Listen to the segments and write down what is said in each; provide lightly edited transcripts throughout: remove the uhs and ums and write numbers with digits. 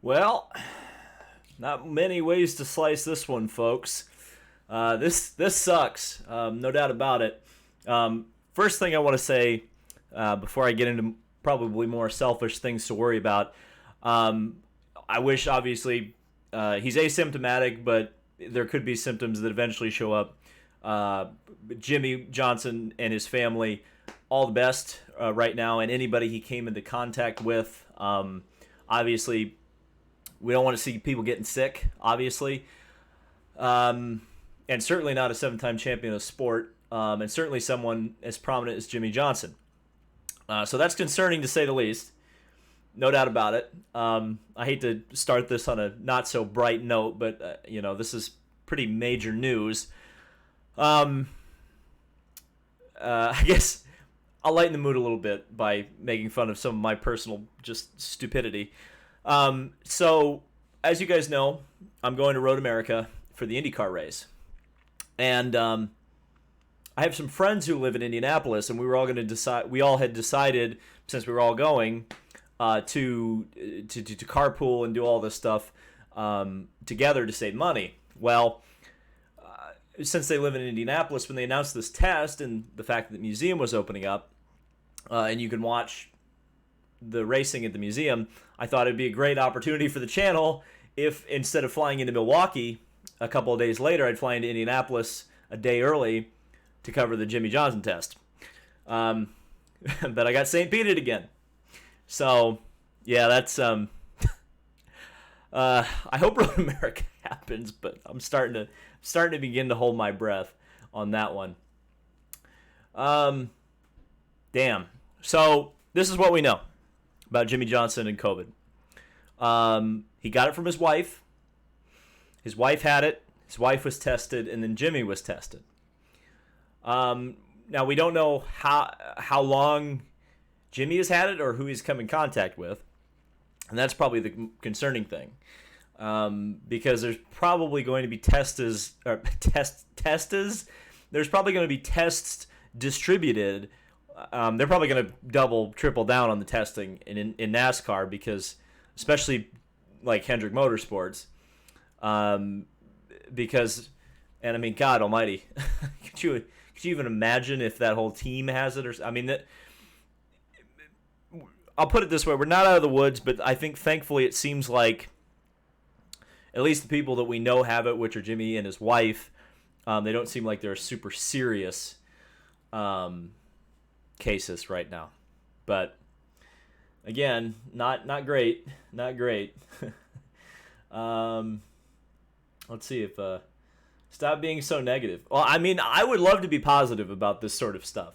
Well, not many ways to slice this one, folks. This sucks, no doubt about it. First thing I want to say before I get into probably more selfish things to worry about, I wish obviously he's asymptomatic, but there could be symptoms that eventually show up. Jimmie Johnson and his family, all the best right now, and anybody he came into contact with. Obviously, we don't want to see people getting sick, obviously. And certainly not a seven-time champion of sport, and certainly someone as prominent as Jimmie Johnson. So that's concerning to say the least. No doubt about it. I hate to start this on a not-so-bright note, but, this is pretty major news. I guess I'll lighten the mood a little bit by making fun of some of my personal just stupidity. So, as you guys know, I'm going to Road America for the IndyCar race. And I have some friends who live in Indianapolis, and we were all going to decide. We all had decided, since we were all going, to carpool and do all this stuff together to save money. Well, since they live in Indianapolis, when they announced this test and the fact that the museum was opening up, and you can watch the racing at the museum, I thought it'd be a great opportunity for the channel if instead of flying into Milwaukee a couple of days later, I'd fly into Indianapolis a day early to cover the Jimmie Johnson test. But I got St. Petered again. So, yeah, that's... I hope Road America happens, but I'm starting to begin to hold my breath on that one. Damn. So, this is what we know about Jimmie Johnson and COVID. He got it from his wife. His wife had it. His wife was tested, and then Jimmie was tested. Now, we don't know how long Jimmie has had it or who he's come in contact with. And that's probably the concerning thing. Because there's probably going to be tests. There's probably going to be tests distributed. They're probably going to double, triple down on the testing in NASCAR because, especially like Hendrick Motorsports, because, and I mean, God Almighty, could you even imagine if that whole team has it? I'll put it this way: we're not out of the woods, but I think thankfully it seems like at least the people that we know have it, which are Jimmie and his wife, they don't seem like they're super serious cases right now. But again, not great. Let's see if stop being so negative. Well, I mean, I would love to be positive about this sort of stuff.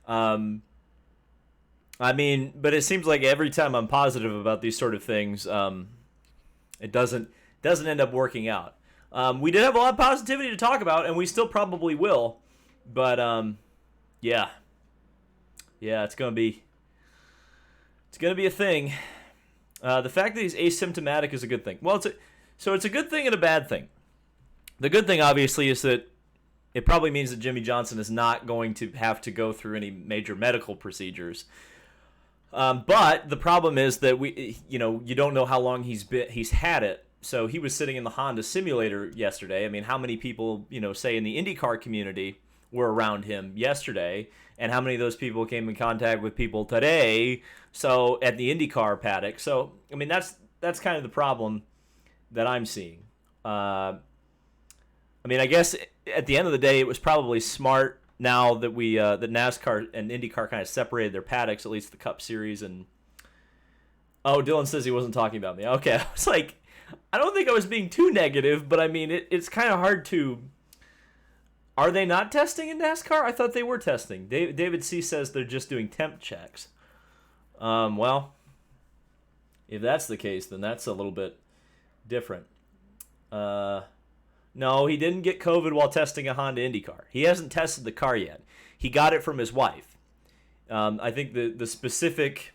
But it seems like every time I'm positive about these sort of things, it doesn't end up working out. We did have a lot of positivity to talk about, and we still probably will. But yeah, it's gonna be a thing. The fact that he's asymptomatic is a good thing. Well, it's a good thing and a bad thing. The good thing, obviously, is that it probably means that Jimmie Johnson is not going to have to go through any major medical procedures. But the problem is that you don't know how long he's had it. So he was sitting in the Honda simulator yesterday. I mean, how many people, say in the IndyCar community were around him yesterday, and how many of those people came in contact with people today? So at the IndyCar paddock. So I mean, that's kind of the problem that I'm seeing. I mean, I guess at the end of the day, it was probably smart now that that NASCAR and IndyCar kind of separated their paddocks, at least the Cup Series. And Dylan says he wasn't talking about me. Okay, I was like, I don't think I was being too negative, but I mean, it's kind of hard to. Are they not testing in NASCAR? I thought they were testing. David C says they're just doing temp checks. Well, if that's the case, then that's a little bit different. No, he didn't get COVID while testing a Honda IndyCar. He hasn't tested the car yet. He got it from his wife. I think the specific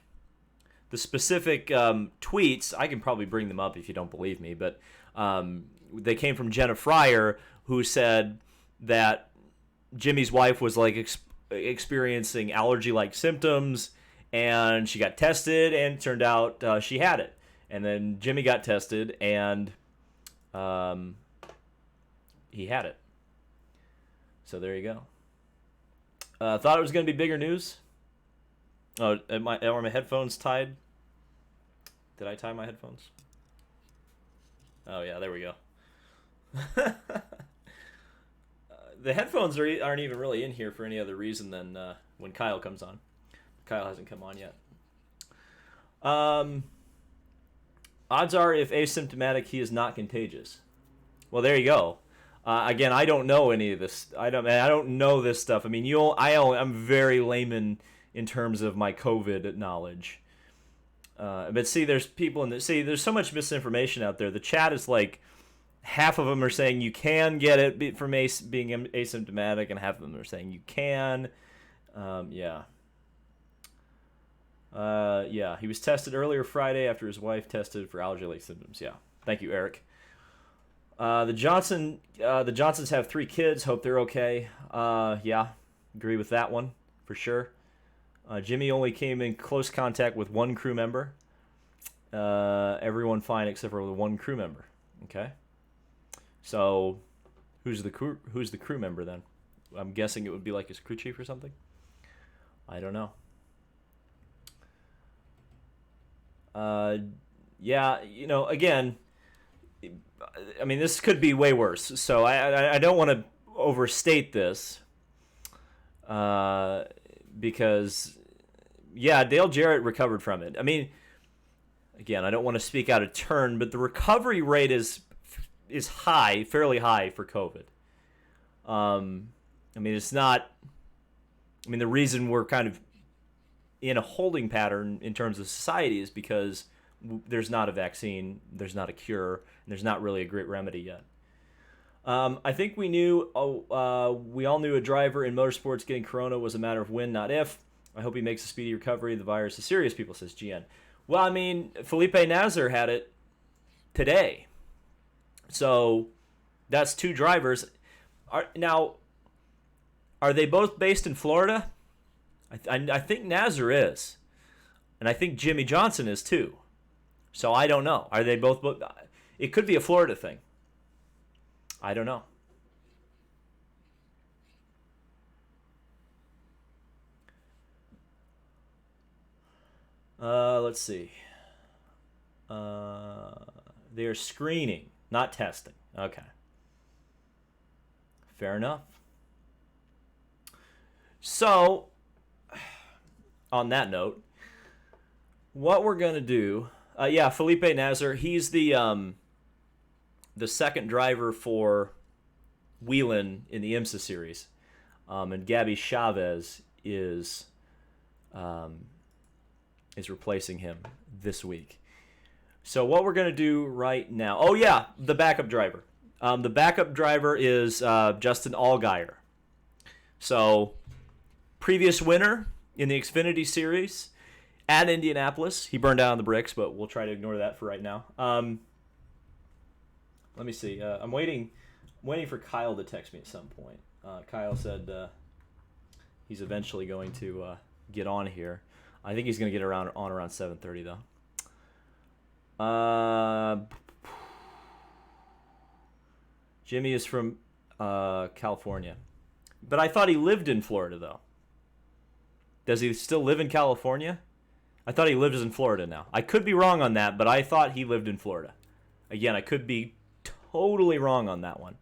tweets, I can probably bring them up if you don't believe me, but they came from Jenna Fryer, who said that Jimmie's wife was like experiencing allergy-like symptoms, and she got tested, and it turned out she had it. And then Jimmie got tested, and he had it. So there you go. Thought it was going to be bigger news. Oh, are my headphones tied? Did I tie my headphones? Oh, yeah, there we go. The headphones aren't even really in here for any other reason than when Kyle comes on. Kyle hasn't come on yet. Odds are, if asymptomatic, he is not contagious. Well, there you go. Again, I don't know any of this. I don't know this stuff. I mean, I'm very layman in terms of my COVID knowledge. But see, there's people there's so much misinformation out there. The chat is like, half of them are saying you can get it from being asymptomatic, and half of them are saying you can. Yeah, he was tested earlier Friday after his wife tested for allergy-like symptoms. Yeah, thank you, Eric. The Johnsons have 3 kids. Hope they're okay. Yeah, agree with that one for sure. Jimmie only came in close contact with 1 crew member. Everyone fine except for the 1 crew member. Okay. So, who's the crew member then? I'm guessing it would be like his crew chief or something. I don't know. Yeah, again, I mean, this could be way worse. So I don't want to overstate this, because, yeah, Dale Jarrett recovered from it. I mean, again, I don't want to speak out of turn, but the recovery rate is high, fairly high for COVID. I mean, it's not. I mean, the reason we're kind of in a holding pattern in terms of society is because there's not a vaccine, there's not a cure, and there's not really a great remedy yet. I think we all knew a driver in motorsports getting corona was a matter of when, not if. I hope he makes a speedy recovery. The virus is serious, people, says GN. Well, I mean, Felipe Nasr had it today. So that's 2 drivers. Are they both based in Florida? I think Nasr is. And I think Jimmie Johnson is too. So I don't know. Are they both? It could be a Florida thing. I don't know. Let's see. They are screening, not testing. Okay. Fair enough. So, on that note, what we're going to do... yeah, Felipe Nasr, he's the second driver for Whelen in the IMSA series. And Gabby Chavez is replacing him this week. So what we're going to do right now... Oh, yeah, the backup driver. The backup driver is Justin Allgaier. So, previous winner in the Xfinity series at Indianapolis. He burned down the bricks, but we'll try to ignore that for right now. Let me see. I'm waiting for Kyle to text me at some point. Kyle said he's eventually going to get on here. I think he's going to get on around 7:30 though. Jimmie is from California, but I thought he lived in Florida though. Does he still live in California? I thought he lives in Florida now. I could be wrong on that, but I thought he lived in Florida. Again, I could be totally wrong on that one.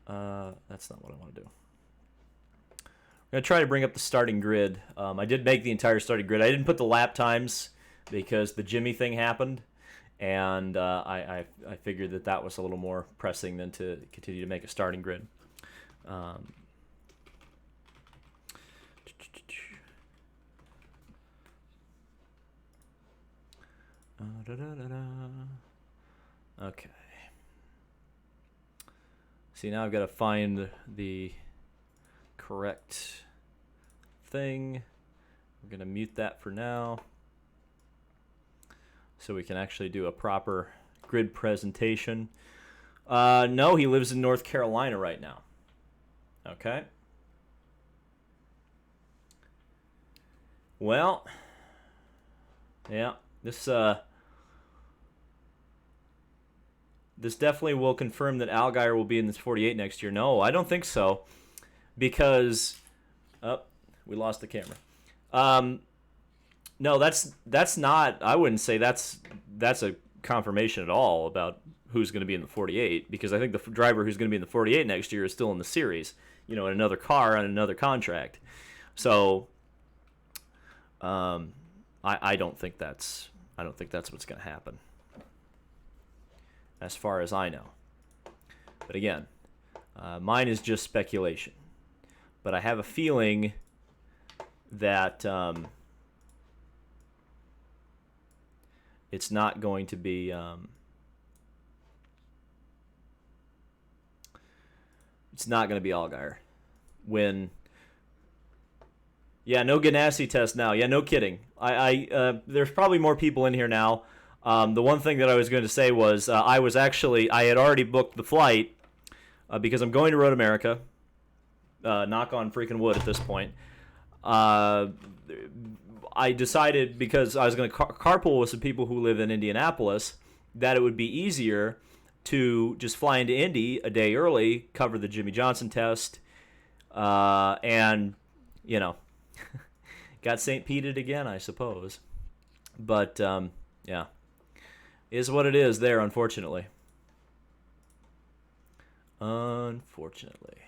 That's not what I want to do. I'm going to try to bring up the starting grid. I did make the entire starting grid. I didn't put the lap times because the Jimmie thing happened, and I figured that was a little more pressing than to continue to make a starting grid. Okay. See, now I've got to find the correct thing. We're going to mute that for now so we can actually do a proper grid presentation. No, he lives in North Carolina right now. Okay. Well, yeah. This this definitely will confirm that Allgaier will be in this 48 next year. No, I don't think so, because we lost the camera. No, that's not. I wouldn't say that's a confirmation at all about who's going to be in the 48, because I think the driver who's going to be in the 48 next year is still in the series, in another car on another contract. So, I don't think that's what's going to happen, as far as I know. But again, mine is just speculation. But I have a feeling that it's not going to be. It's not going to be Allgaier. No Ganassi test now. Yeah, no kidding. There's probably more people in here now. The one thing that I was going to say was I had already booked the flight because I'm going to Road America. Knock on freaking wood at this point. I decided, because I was going to carpool with some people who live in Indianapolis, that it would be easier to just fly into Indy a day early, cover the Jimmie Johnson test, and, got St. Pete'd again, I suppose. But, yeah, is what it is there, unfortunately. Unfortunately.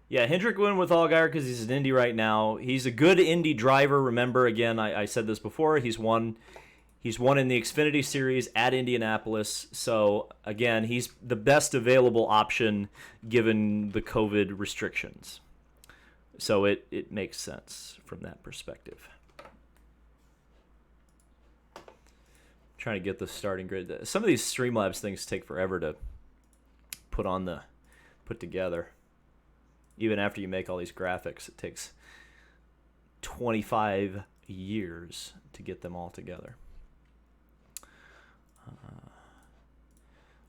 Yeah, Hendrick went with Allgaier because he's in Indy right now. He's a good Indy driver. Remember, again, I said this before. He's won in the Xfinity Series at Indianapolis. So, again, he's the best available option given the COVID restrictions. So it makes sense from that perspective. I'm trying to get the starting grid. Some of these Streamlabs things take forever to put together. Even after you make all these graphics, it takes 25 years to get them all together.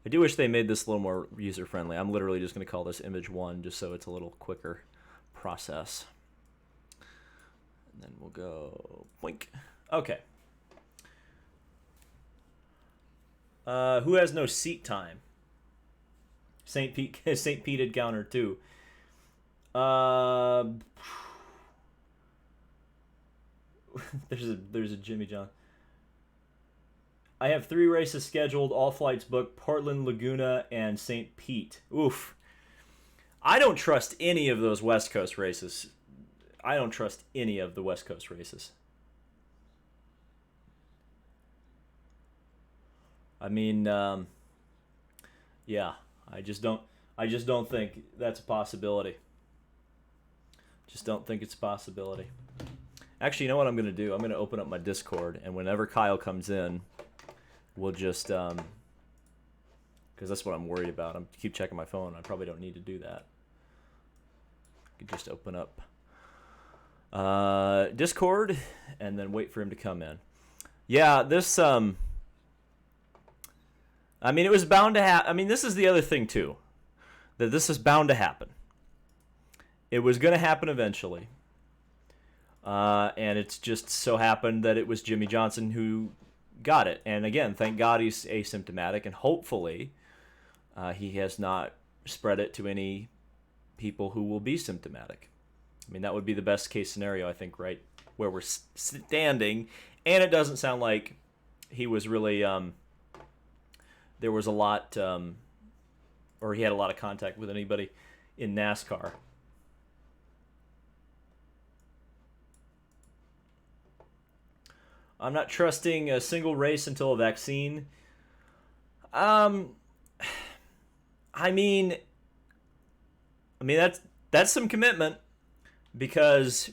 I do wish they made this a little more user-friendly. I'm literally just going to call this image 1 just so it's a little quicker process. And then we'll go boink. Okay. Who has no seat time? St. Pete had counter too. There's a Jimmie Johnson. I have 3 races scheduled, all flights booked: Portland, Laguna, and St. Pete. Oof. I don't trust any of those West Coast races. I don't trust any of the West Coast races. I mean, yeah, I just don't think that's a possibility. Just don't think it's a possibility. Actually, you know what I'm going to do? I'm going to open up my Discord, and whenever Kyle comes in, we'll just, because that's what I'm worried about. I keep checking my phone. I probably don't need to do that. I could just open up Discord and then wait for him to come in. Yeah, this, I mean, it was bound to happen. I mean, this is the other thing, too, that this is bound to happen. It was going to happen eventually. And it's just so happened that it was Jimmie Johnson who got it. And again, thank God he's asymptomatic, and hopefully he has not spread it to any people who will be symptomatic. I mean, that would be the best case scenario, I think, right where we're standing. And it doesn't sound like he was really, there was a lot, or he had a lot of contact with anybody in NASCAR. I'm not trusting a single race until a vaccine. I mean that's some commitment, because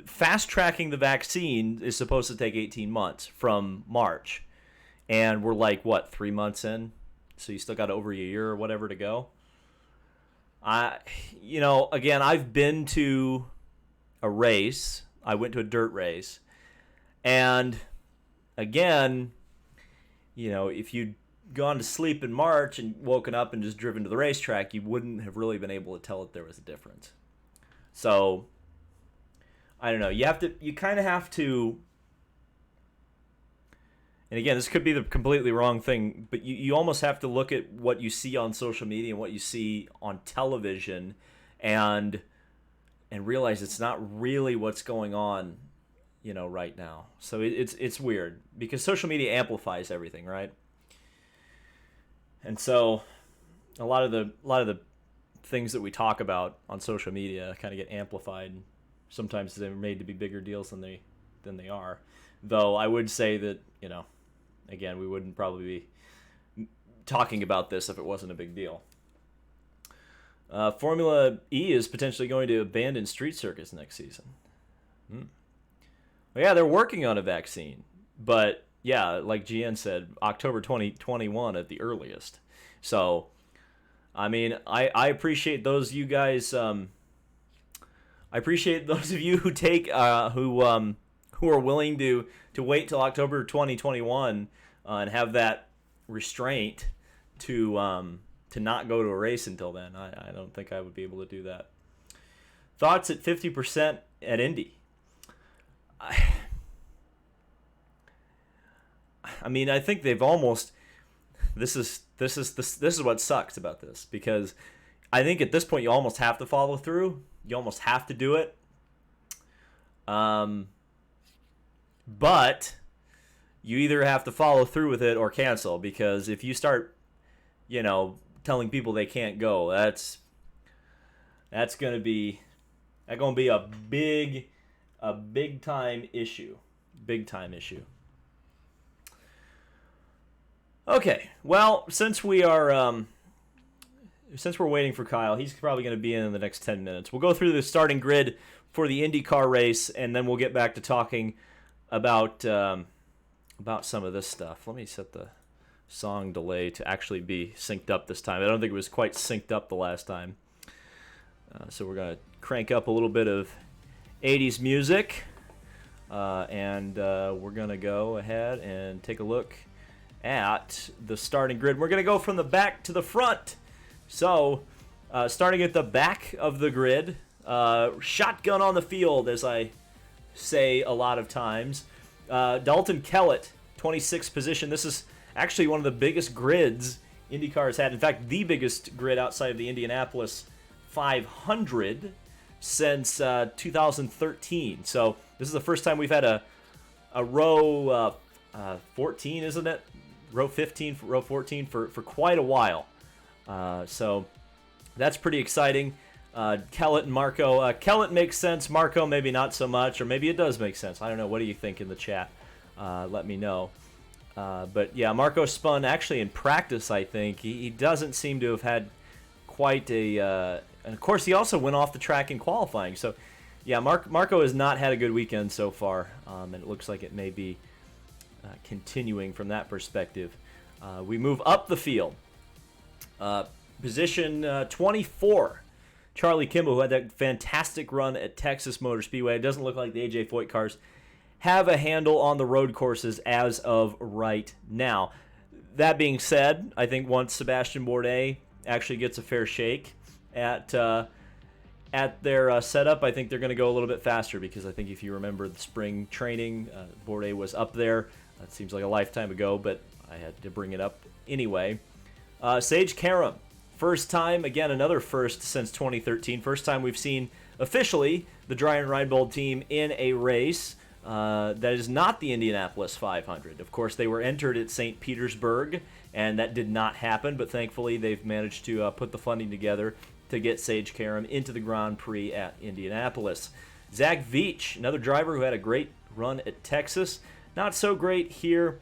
fast tracking the vaccine is supposed to take 18 months from March, and we're like 3 months in, so you still got over a year or whatever to go. Again, I've been to a race. I went to a dirt race. And again, if you'd gone to sleep in March and woken up and just driven to the racetrack, you wouldn't have really been able to tell that there was a difference. So I don't know. You kind of have to. And again, this could be the completely wrong thing, but you almost have to look at what you see on social media and what you see on television, and realize it's not really what's going on, right now. So it's weird because social media amplifies everything, right? And so a lot of the things that we talk about on social media kind of get amplified. Sometimes they're made to be bigger deals than they are. Though I would say that, again, we wouldn't probably be talking about this if it wasn't a big deal. Formula E is potentially going to abandon street circuits next season. Well, yeah, they're working on a vaccine. But, yeah, like GN said, October 2021 at the earliest. So, I mean, I appreciate those you guys. I appreciate those of you who take who are willing to wait till October 2021 and have that restraint to not go to a race until then. I don't think I would be able to do that. Thoughts at 50% at Indy. I mean, I think they've almost. This is what sucks about this, because I think at this point you almost have to follow through. You almost have to do it. But you either have to follow through with it or cancel, because if you start, telling people they can't go, that's going to be a big time issue. Big time issue. Okay, well, since we're waiting for Kyle, he's probably going to be in the next 10 minutes. We'll go through the starting grid for the IndyCar race, and then we'll get back to talking about some of this stuff. Let me set the song delay to actually be synced up this time. I don't think it was quite synced up the last time. So we're going to crank up a little bit of 80s music, and we're going to go ahead and take a look at the starting grid. We're going to go from the back to the front. So, starting at the back of the grid, shotgun on the field, as I say a lot of times. Dalton Kellett, 26th position. This is actually one of the biggest grids IndyCar has had. In fact, the biggest grid outside of the Indianapolis 500 since 2013. So, this is the first time we've had a row 14, isn't it? Row 15, row 14 for quite a while. So that's pretty exciting. Kellett and Marco. Kellett makes sense. Marco maybe not so much, or maybe it does make sense. I don't know. What do you think in the chat? Let me know. But yeah, Marco spun actually in practice, I think. He doesn't seem to have had quite a... and of course, he also went off the track in qualifying. So yeah, Marco has not had a good weekend so far, and it looks like it may be continuing from that perspective. We move up the field. Position 24, Charlie Kimball, who had that fantastic run at Texas Motor Speedway. It doesn't look like the AJ Foyt cars have a handle on the road courses as of right now. That being said, I think once Sebastian Bourdais actually gets a fair shake at their setup, I think they're going to go a little bit faster, because I think if you remember the spring training, Bourdais was up there. That seems like a lifetime ago, but I had to bring it up anyway. Sage Karam, first time, again, another first since 2013. First time we've seen officially the Dreyer and Reinbold team in a race that is not the Indianapolis 500. Of course, they were entered at St. Petersburg, and that did not happen, but thankfully they've managed to put the funding together to get Sage Karam into the Grand Prix at Indianapolis. Zach Veach, another driver who had a great run at Texas. Not so great here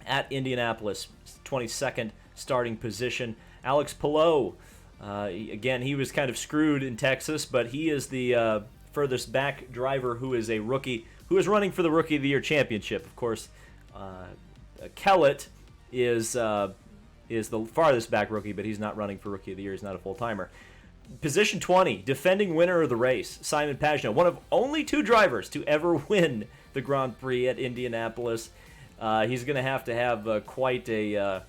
at Indianapolis, 22nd starting position. Alex Palou, again, he was kind of screwed in Texas, but he is the furthest back driver who is a rookie, who is running for the Rookie of the Year championship. Of course, Kellett is the farthest back rookie, but he's not running for Rookie of the Year. He's not a full-timer. Position 20, defending winner of the race, Simon Pagenaud, one of only two drivers to ever win the Grand Prix at Indianapolis. He's going to have quite a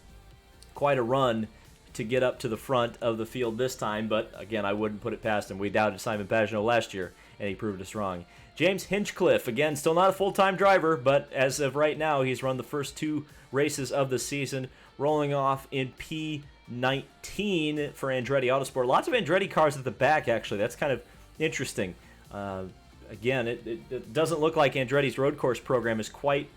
run to get up to the front of the field this time, but again, I wouldn't put it past him. We doubted Simon Pagenaud last year, and he proved us wrong. James Hinchcliffe, again, still not a full-time driver, but as of right now, he's run the first 2 races of the season, rolling off in P19 for Andretti Autosport. Lots of Andretti cars at the back, actually. That's kind of interesting. Again, it doesn't look like Andretti's road course program is quite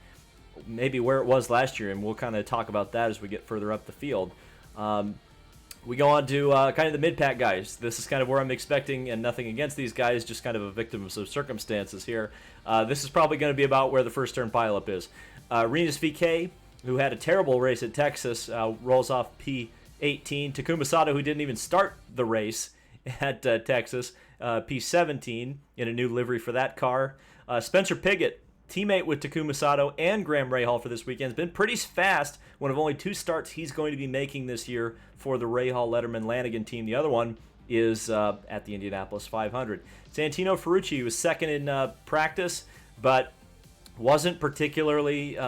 maybe where it was last year, and we'll kind of talk about that as we get further up the field. We go on to kind of the mid-pack guys. This is kind of where I'm expecting, and nothing against these guys, just kind of a victim of some circumstances here. This is probably going to be about where the first turn pileup is. Rinus VeeKay, who had a terrible race at Texas, rolls off P18. Takuma Sato, who didn't even start the race at Texas, P17 in a new livery for that car. Spencer Pigot, teammate with Takuma Sato and Graham Rahal for this weekend, has been pretty fast. One of only 2 starts he's going to be making this year for the Rahal, Letterman, Lanigan team. The other one is at the Indianapolis 500. Santino Ferrucci was second in practice, but wasn't particularly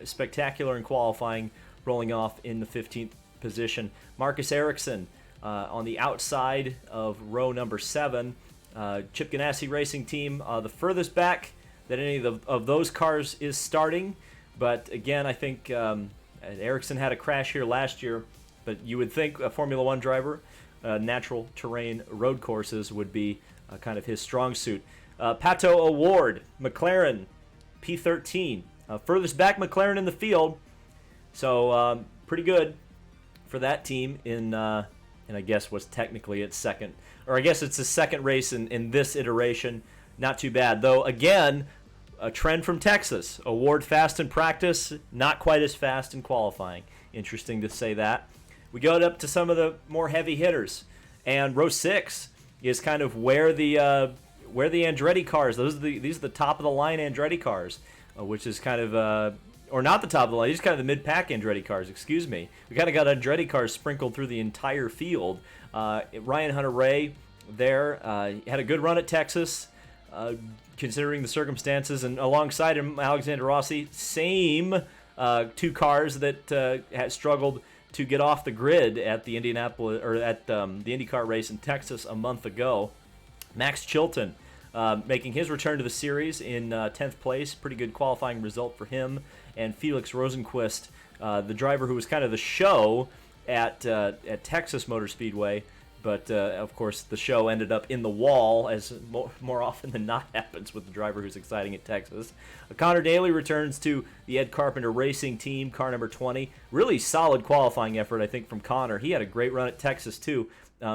spectacular in qualifying, rolling off in the 15th position. Marcus Ericsson on the outside of row number 7. Chip Ganassi Racing Team, the furthest back that any of those cars is starting. But again, I think Ericsson had a crash here last year, but you would think a Formula One driver, natural terrain road courses would be kind of his strong suit. Pato O'Ward, McLaren, P13. Furthest back McLaren in the field, so pretty good for that team in I guess what's technically its second, or I guess it's the second race in this iteration. Not too bad, though. Again, a trend from Texas. O'Ward fast in practice, not quite as fast in qualifying. Interesting to say that. We go up to some of the more heavy hitters, and row 6 is kind of where the Andretti cars. These are the top of the line Andretti cars, which is kind of or not the top of the line. These are kind of the mid-pack Andretti cars. Excuse me. We kind of got Andretti cars sprinkled through the entire field. Ryan Hunter-Reay there had a good run at Texas. Considering the circumstances, and alongside him, Alexander Rossi, same 2 cars that had struggled to get off the grid at the Indianapolis or at the IndyCar race in Texas a month ago. Max Chilton making his return to the series in 10th place, pretty good qualifying result for him, and Felix Rosenquist, the driver who was kind of the show at Texas Motor Speedway. But, of course, the show ended up in the wall, as more often than not happens with the driver who's exciting at Texas. Connor Daly returns to the Ed Carpenter Racing Team, car number 20. Really solid qualifying effort, I think, from Connor. He had a great run at Texas, too.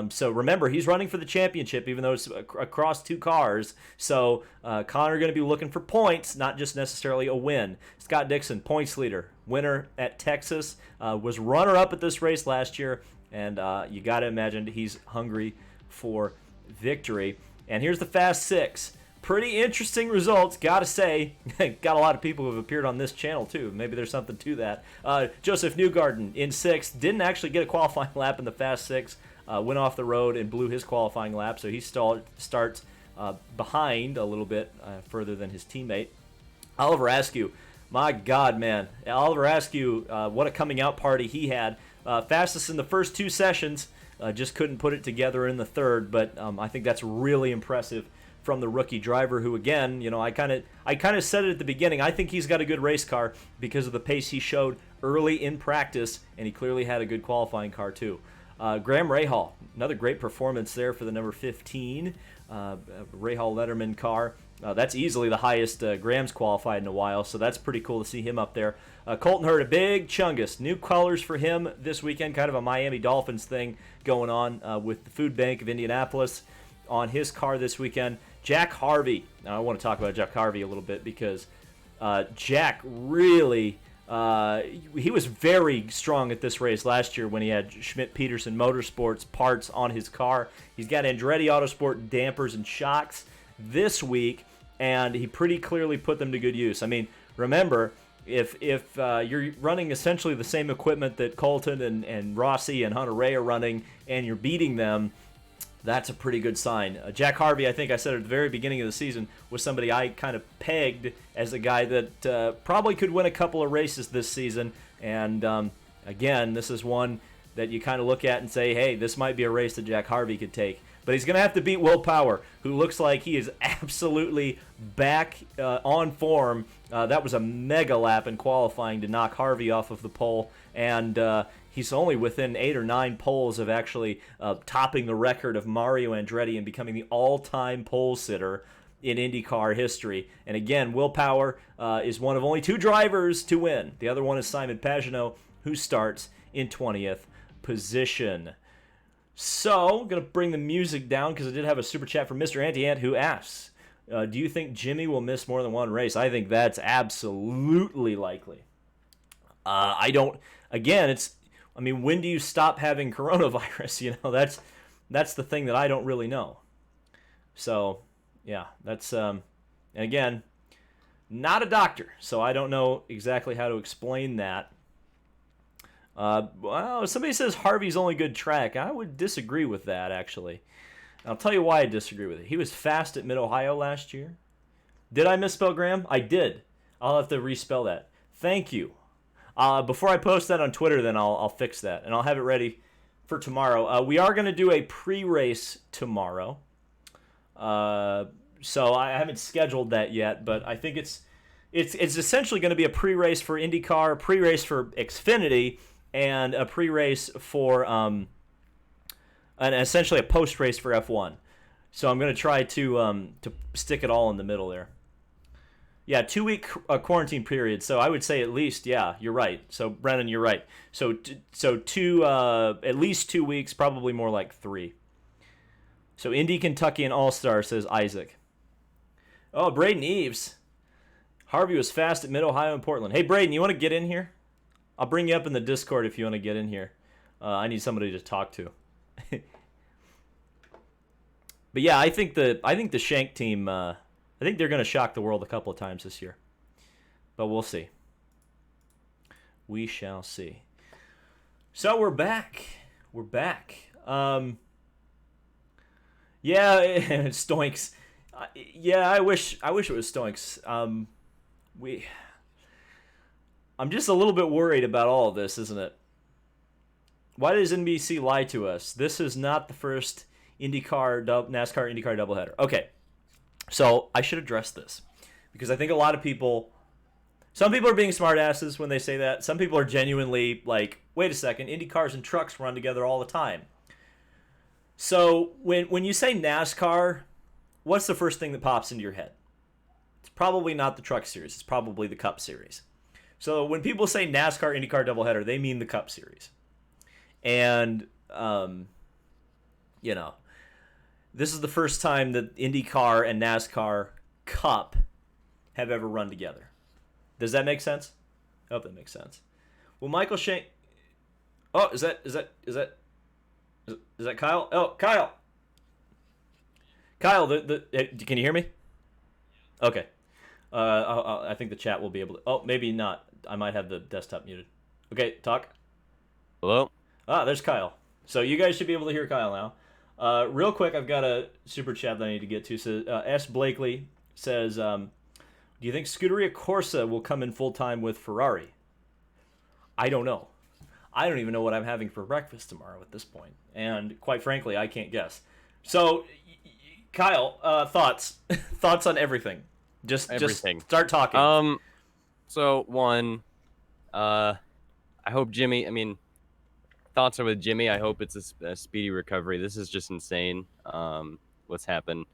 So remember, he's running for the championship, even though it's across 2 cars. So Connor going to be looking for points, not just necessarily a win. Scott Dixon, points leader, winner at Texas, was runner-up at this race last year. And you got to imagine he's hungry for victory. And here's the Fast 6. Pretty interesting results, got to say. Got a lot of people who have appeared on this channel, too. Maybe there's something to that. Joseph Newgarden in 6th. Didn't actually get a qualifying lap in the Fast 6. Went off the road and blew his qualifying lap. So he starts behind a little bit further than his teammate. Oliver Askew. My God, man. Oliver Askew, what a coming out party he had. Fastest in the first 2 sessions, just couldn't put it together in the third, but I think that's really impressive from the rookie driver who, again, you know, I kind of said it at the beginning, I think he's got a good race car because of the pace he showed early in practice, and he clearly had a good qualifying car too. Graham Rahal, another great performance there for the number 15 Rahal Letterman car. That's easily the highest Graham's qualified in a while, so that's pretty cool to see him up there. Colton Hurd, a big Chungus. New colors for him this weekend, kind of a Miami Dolphins thing going on with the Food Bank of Indianapolis on his car this weekend. Jack Harvey. Now, I want to talk about Jack Harvey a little bit because Jack really, he was very strong at this race last year when he had Schmidt-Peterson Motorsports parts on his car. He's got Andretti Autosport dampers and shocks this week, and he pretty clearly put them to good use. I mean, remember, if you're running essentially the same equipment that Colton and Rossi and Hunter-Reay are running, and you're beating them, that's a pretty good sign. Jack Harvey, I think I said at the very beginning of the season, was somebody I kind of pegged as a guy that probably could win a couple of races this season. And again, this is one that you kind of look at and say, hey, this might be a race that Jack Harvey could take. But he's going to have to beat Will Power, who looks like he is absolutely back on form. That was a mega lap in qualifying to knock Harvey off of the pole, and he's only within 8 or 9 poles of actually topping the record of Mario Andretti and becoming the all-time pole sitter in IndyCar history. And again, Will Power is one of only 2 drivers to win. The other one is Simon Pagenaud, who starts in 20th position. So, I'm going to bring the music down because I did have a super chat from Mr. Anti-Ant who asks, do you think Jimmie will miss more than one race? I think that's absolutely likely. I don't, again, when do you stop having coronavirus? That's the thing that I don't really know. So, yeah, that's, and again, not a doctor, so I don't know exactly how to explain that. Well, somebody says Harvey's only good track. I would disagree with that, actually. I'll tell you why I disagree with it. He was fast at Mid-Ohio last year. Did I misspell Graham? I did. I'll have to respell that. Thank you. Before I post that on Twitter, then I'll fix that, and I'll have it ready for tomorrow. We are going to do a pre-race tomorrow. So I haven't scheduled that yet, but I think it's essentially going to be a pre-race for IndyCar, a pre-race for Xfinity, and a pre-race for and essentially a post-race for F1. So I'm going to try to stick it all in the middle there. Yeah, 2-week quarantine period. So I would say at least, yeah, you're right. So Brennan, you're right. So at least 2 weeks, probably more like 3. So Indy, Kentucky, and All-Star, says Isaac. Oh, Braden Eves. Harvey was fast at Mid-Ohio and Portland. Hey, Braden, you want to get in here? I'll bring you up in the Discord if you want to get in here. I need somebody to talk to. But yeah, I think the Shank team, I think they're going to shock the world a couple of times this year. But we'll see. We shall see. So we're back. We're back. Yeah, Stoinks. Yeah, I wish it was Stoinks. I'm just a little bit worried about all of this, isn't it? Why does NBC lie to us? This is not the first NASCAR IndyCar doubleheader. Okay, so I should address this because I think a lot of people, some people are being smartasses when they say that. Some people are genuinely like, wait a second, Indy cars and trucks run together all the time. So when you say NASCAR, what's the first thing that pops into your head? It's probably not the Truck Series. It's probably the Cup Series. So when people say NASCAR IndyCar doubleheader, they mean the Cup Series. And, this is the first time that IndyCar and NASCAR Cup have ever run together. Does that make sense? I hope that makes sense. Well, Michael Shank... Oh, is that Kyle? Oh, Kyle! Kyle, can you hear me? Okay. I think the chat will be able to... Oh, maybe not. I might have the desktop muted. Okay, talk. Hello? Ah, there's Kyle. So you guys should be able to hear Kyle now. Real quick, I've got a super chat that I need to get to. So, S. Blakely says, do you think Scuderia Corsa will come in full-time with Ferrari? I don't know. I don't even know what I'm having for breakfast tomorrow at this point. And quite frankly, I can't guess. So, Kyle, thoughts? Thoughts on everything. Just start talking. So, one, I hope Jimmie, thoughts are with Jimmie. I hope it's a speedy recovery. This is just insane, what's happened.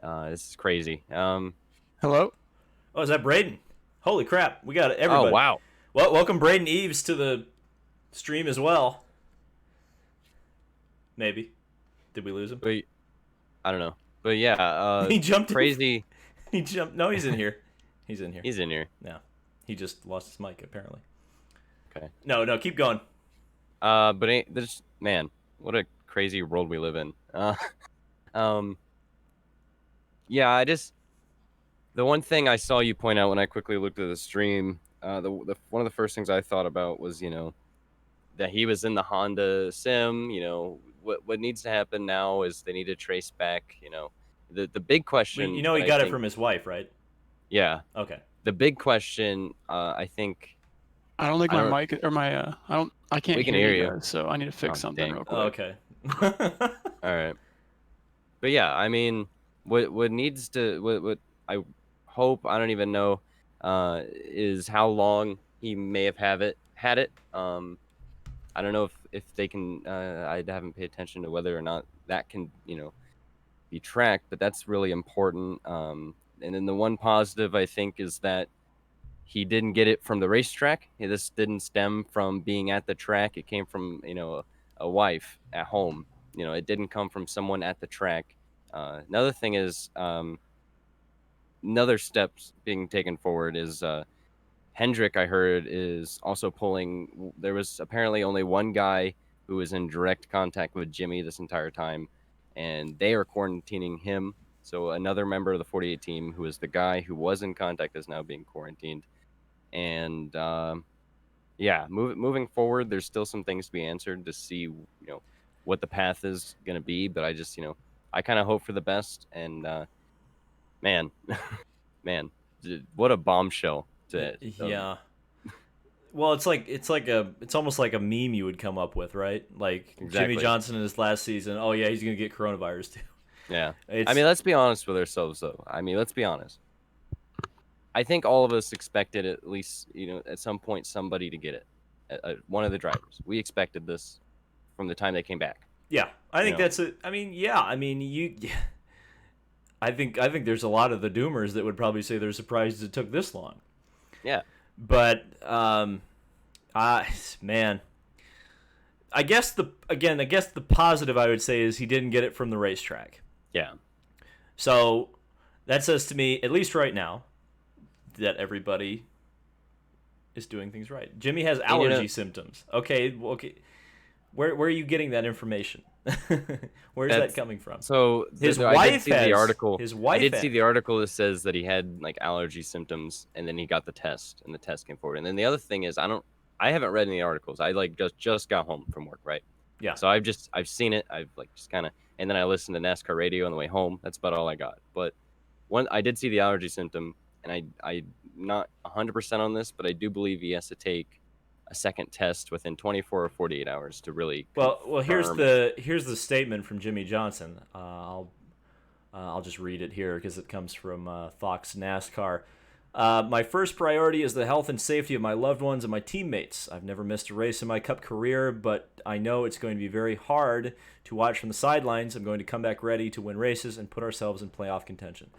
This is crazy. Hello? Oh, is that Braden? Holy crap, we got everybody. Oh, wow. Well, welcome Braden Eves to the stream as well. Maybe. Did we lose him? But, I don't know. But yeah, he jumped crazy. He jumped. No, he's in here. He's in here. He's in here. No. He just lost his mic, apparently. Okay. No, keep going. But there's, man, what a crazy world we live in. Yeah, the one thing I saw you point out when I quickly looked at the stream, the one of the first things I thought about was, that he was in the Honda sim. What needs to happen now is they need to trace back, the big question. He got it from his wife, right? Yeah. Okay. The big question, I think. I don't think my mic or my I can't we can hear hear you guys, so I need to fix something real quick. Okay. All right. But yeah, I mean, what needs to what I hope, I don't even know, is how long he may have had it. I don't know if they can. I haven't paid attention to whether or not that can be tracked, but that's really important. And then the one positive I think is that he didn't get it from the racetrack. This didn't stem from being at the track. It came from a wife at home. It didn't come from someone at the track. Another thing is another steps being taken forward is Hendrick, I heard, is also pulling. There was apparently only one guy who was in direct contact with Jimmie this entire time, and they are quarantining him. So another member of the 48 team, who is the guy who was in contact, is now being quarantined. And yeah, moving forward, there's still some things to be answered to see, what the path is going to be. But I just, I kind of hope for the best. And man, man, what a bombshell! Yeah. Well, it's almost like a meme you would come up with, right? Like Exactly. Jimmie Johnson in his last season. Oh yeah, he's gonna get coronavirus too. Yeah. I mean, let's be honest with ourselves, though. I mean, let's be honest. I think all of us expected at least, at some point somebody to get it. One of the drivers. We expected this from the time they came back. Yeah, I think that's it. I mean, yeah, I mean I think there's a lot of the doomers that would probably say they're surprised it took this long. Yeah. But man, I guess the positive I would say is he didn't get it from the racetrack. Yeah. So that says to me, at least right now, that everybody is doing things right. Jimmie has allergy symptoms. Okay. Where are you getting that information? Where's that coming from? So his wife I did see the article. His wife. I did see the article that says that he had like allergy symptoms, and then he got the test, and the test came forward. And then the other thing is, I haven't read any articles. I like just got home from work, right? Yeah. So I've seen it. I've like just kind of, and then I listened to NASCAR radio on the way home. That's about all I got. But I did see the allergy symptom, and I'm not 100% on this, but I do believe he has to take a second test within 24 or 48 hours to really well here's the statement from Jimmie Johnson. I'll just read it here because it comes from Fox NASCAR. My first priority is the health and safety of my loved ones and my teammates. I've never missed a race in my Cup career, but I know it's going to be very hard to watch from the sidelines. I'm going to come back ready to win races and put ourselves in playoff contention.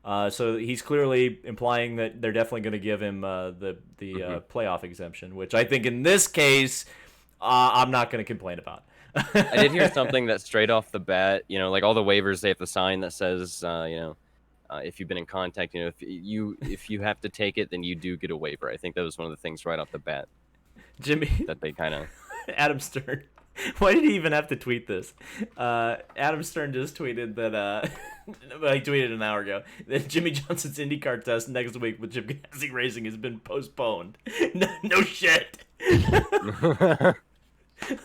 So he's clearly implying that they're definitely going to give him the playoff exemption, which I think in this case, I'm not going to complain about. I did hear something that straight off the bat, like all the waivers they have to sign that says, if you've been in contact, if you have to take it, then you do get a waiver. I think that was one of the things right off the bat. Jimmie, that they kind of. Adam Stern. Why did he even have to tweet this? Adam Stern just tweeted that, he tweeted an hour ago, that Jimmie Johnson's IndyCar test next week with Chip Ganassi Racing has been postponed. No shit.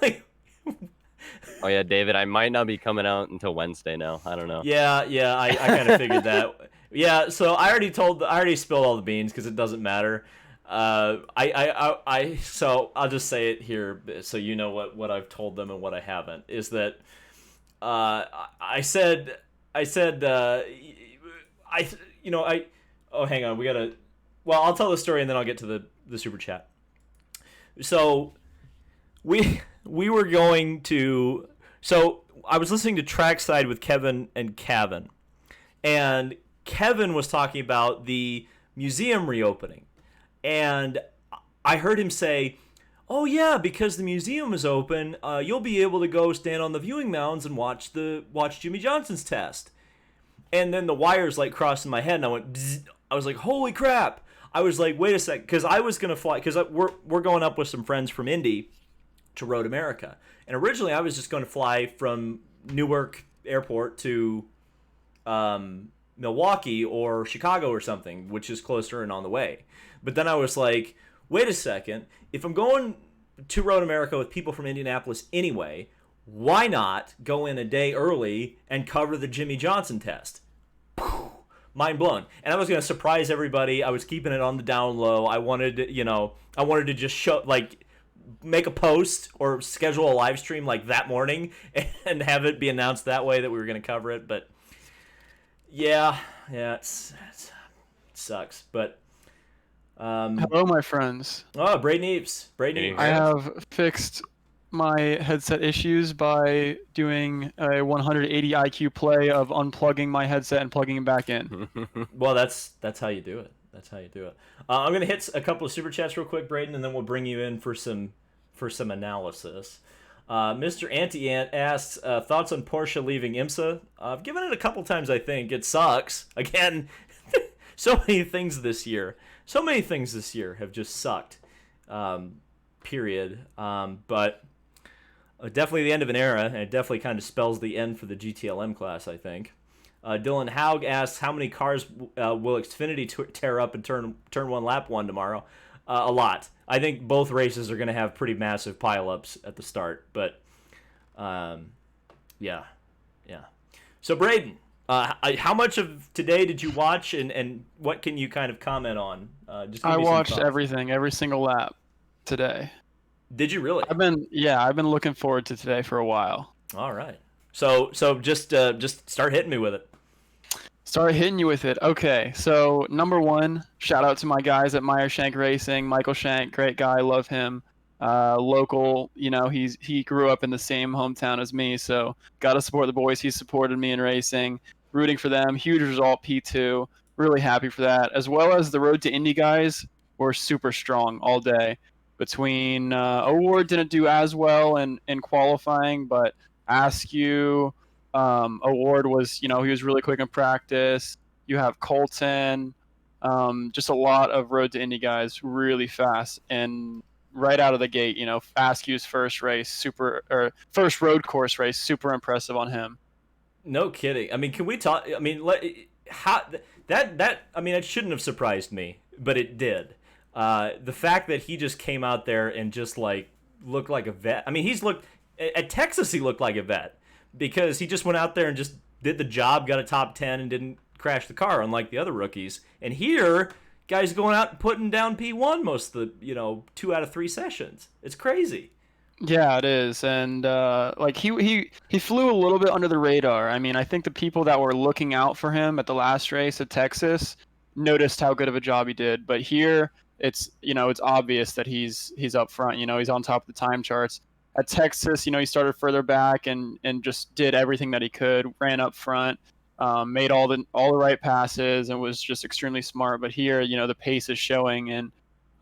Like, oh yeah, David, I might not be coming out until Wednesday now. I don't know. Yeah, I kind of figured that. Yeah, so I already spilled all the beans because it doesn't matter. So I'll just say it here so you know what I've told them and what I haven't is that I said hang on, I'll tell the story and then I'll get to the super chat. So we were going to, so I was listening to Trackside with Kevin and Kevin, and Kevin was talking about the museum reopening. And I heard him say, oh yeah, because the museum is open, you'll be able to go stand on the viewing mounds and watch Jimmie Johnson's test. And then the wires like crossed in my head and I went, bzz. I was like, holy crap. I was like, wait a sec, because I was going to fly, because we're going up with some friends from Indy to Road America. And originally I was just going to fly from Newark Airport to Milwaukee or Chicago or something, which is closer and on the way. But then I was like, wait a second, if I'm going to Road America with people from Indianapolis anyway, why not go in a day early and cover the Jimmie Johnson test? Mind blown. And I was going to surprise everybody. I was keeping it on the down low. I wanted to just show, like, make a post or schedule a live stream like that morning and have it be announced that way that we were going to cover it. But yeah, it sucks. But hello, my friends. Oh, Braden Eves. I have fixed my headset issues by doing a 180 IQ play of unplugging my headset and plugging it back in. Well, that's how you do it. I'm gonna hit a couple of super chats real quick, Braden, and then we'll bring you in for some analysis. Mr. Anti-Ant asks thoughts on Porsche leaving IMSA. I've given it a couple times. I think it sucks. Again, so many things this year have just sucked. Period. But definitely the end of an era, and it definitely kind of spells the end for the GTLM class, I think. Dylan Haug asks, how many cars will Xfinity tear up in turn one, lap one tomorrow? A lot. I think both races are going to have pretty massive pileups at the start. But, yeah. So, Braden, how much of today did you watch, and what can you kind of comment on? I watched everything, every single lap today. Did you really? I've been looking forward to today for a while. All right. So just start hitting me with it. Start hitting you with it. Okay. So number one, shout out to my guys at Meyer Shank Racing. Michael Shank, great guy, love him. Local, he grew up in the same hometown as me, so gotta support the boys. He supported me in racing, rooting for them. Huge result, P2. Really happy for that. As well as the Road to Indy guys were super strong all day. Between Award didn't do as well in qualifying, but Askew, Award was, he was really quick in practice. You have Colton, just a lot of Road to Indy guys really fast, and right out of the gate, Askew's first first road course race, super impressive on him. No kidding. I mean, can we talk? I mean, it shouldn't have surprised me, but it did. The fact that he just came out there and just looked like a vet. I mean, at Texas he looked like a vet because he just went out there and just did the job, got a top 10 and didn't crash the car, unlike the other rookies. And here, guys going out and putting down P1 most of the 2 out of 3 sessions. It's crazy. Yeah, it is. And he flew a little bit under the radar. I mean, I think the people that were looking out for him at the last race at Texas noticed how good of a job he did. But here, it's obvious that he's up front. He's on top of the time charts. At Texas, he started further back and just did everything that he could, ran up front, made all the right passes, and was just extremely smart. But here, the pace is showing, and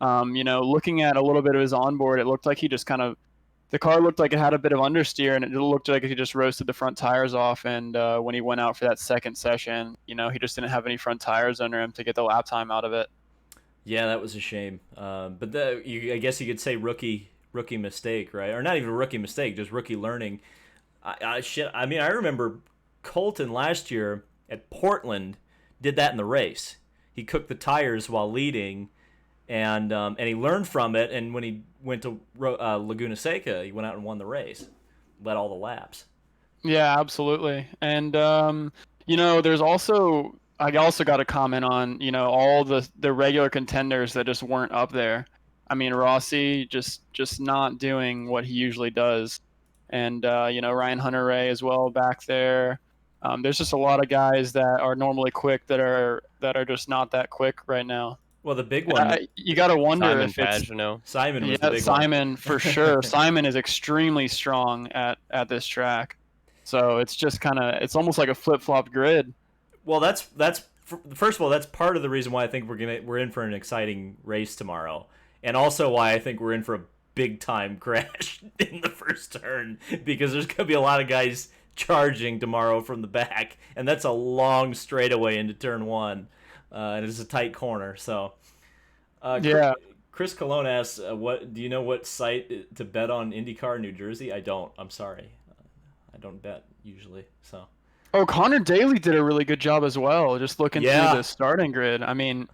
looking at a little bit of his onboard, it looked like he just the car looked like it had a bit of understeer, and it looked like he just roasted the front tires off. And when he went out for that second session, he just didn't have any front tires under him to get the lap time out of it. Yeah, that was a shame. But I guess you could say rookie mistake, right? Or not even a rookie mistake, just rookie learning. I remember Colton last year at Portland did that in the race. He cooked the tires while leading, and he learned from it. And when he went to Laguna Seca, he went out and won the race, led all the laps. Yeah, absolutely. And there's also. I also got to comment on, all the regular contenders that just weren't up there. I mean, Rossi just not doing what he usually does. And, Ryan Hunter-Reay as well back there. There's just a lot of guys that are normally quick that are just not that quick right now. Well, the big one. You got to wonder Simon if it's... Simon was the big Simon, for sure. Simon is extremely strong at this track. So it's just it's almost like a flip-flop grid. Well, that's first of all, that's part of the reason why I think we're in for an exciting race tomorrow, and also why I think we're in for a big time crash in the first turn, because there's gonna be a lot of guys charging tomorrow from the back, and that's a long straightaway into turn one, and it's a tight corner. So, yeah. Chris Colon asks, "What do you know? What site to bet on IndyCar New Jersey?" I don't. I'm sorry, I don't bet usually. So. Oh, Connor Daly did a really good job as well. Just looking through the starting grid. I mean,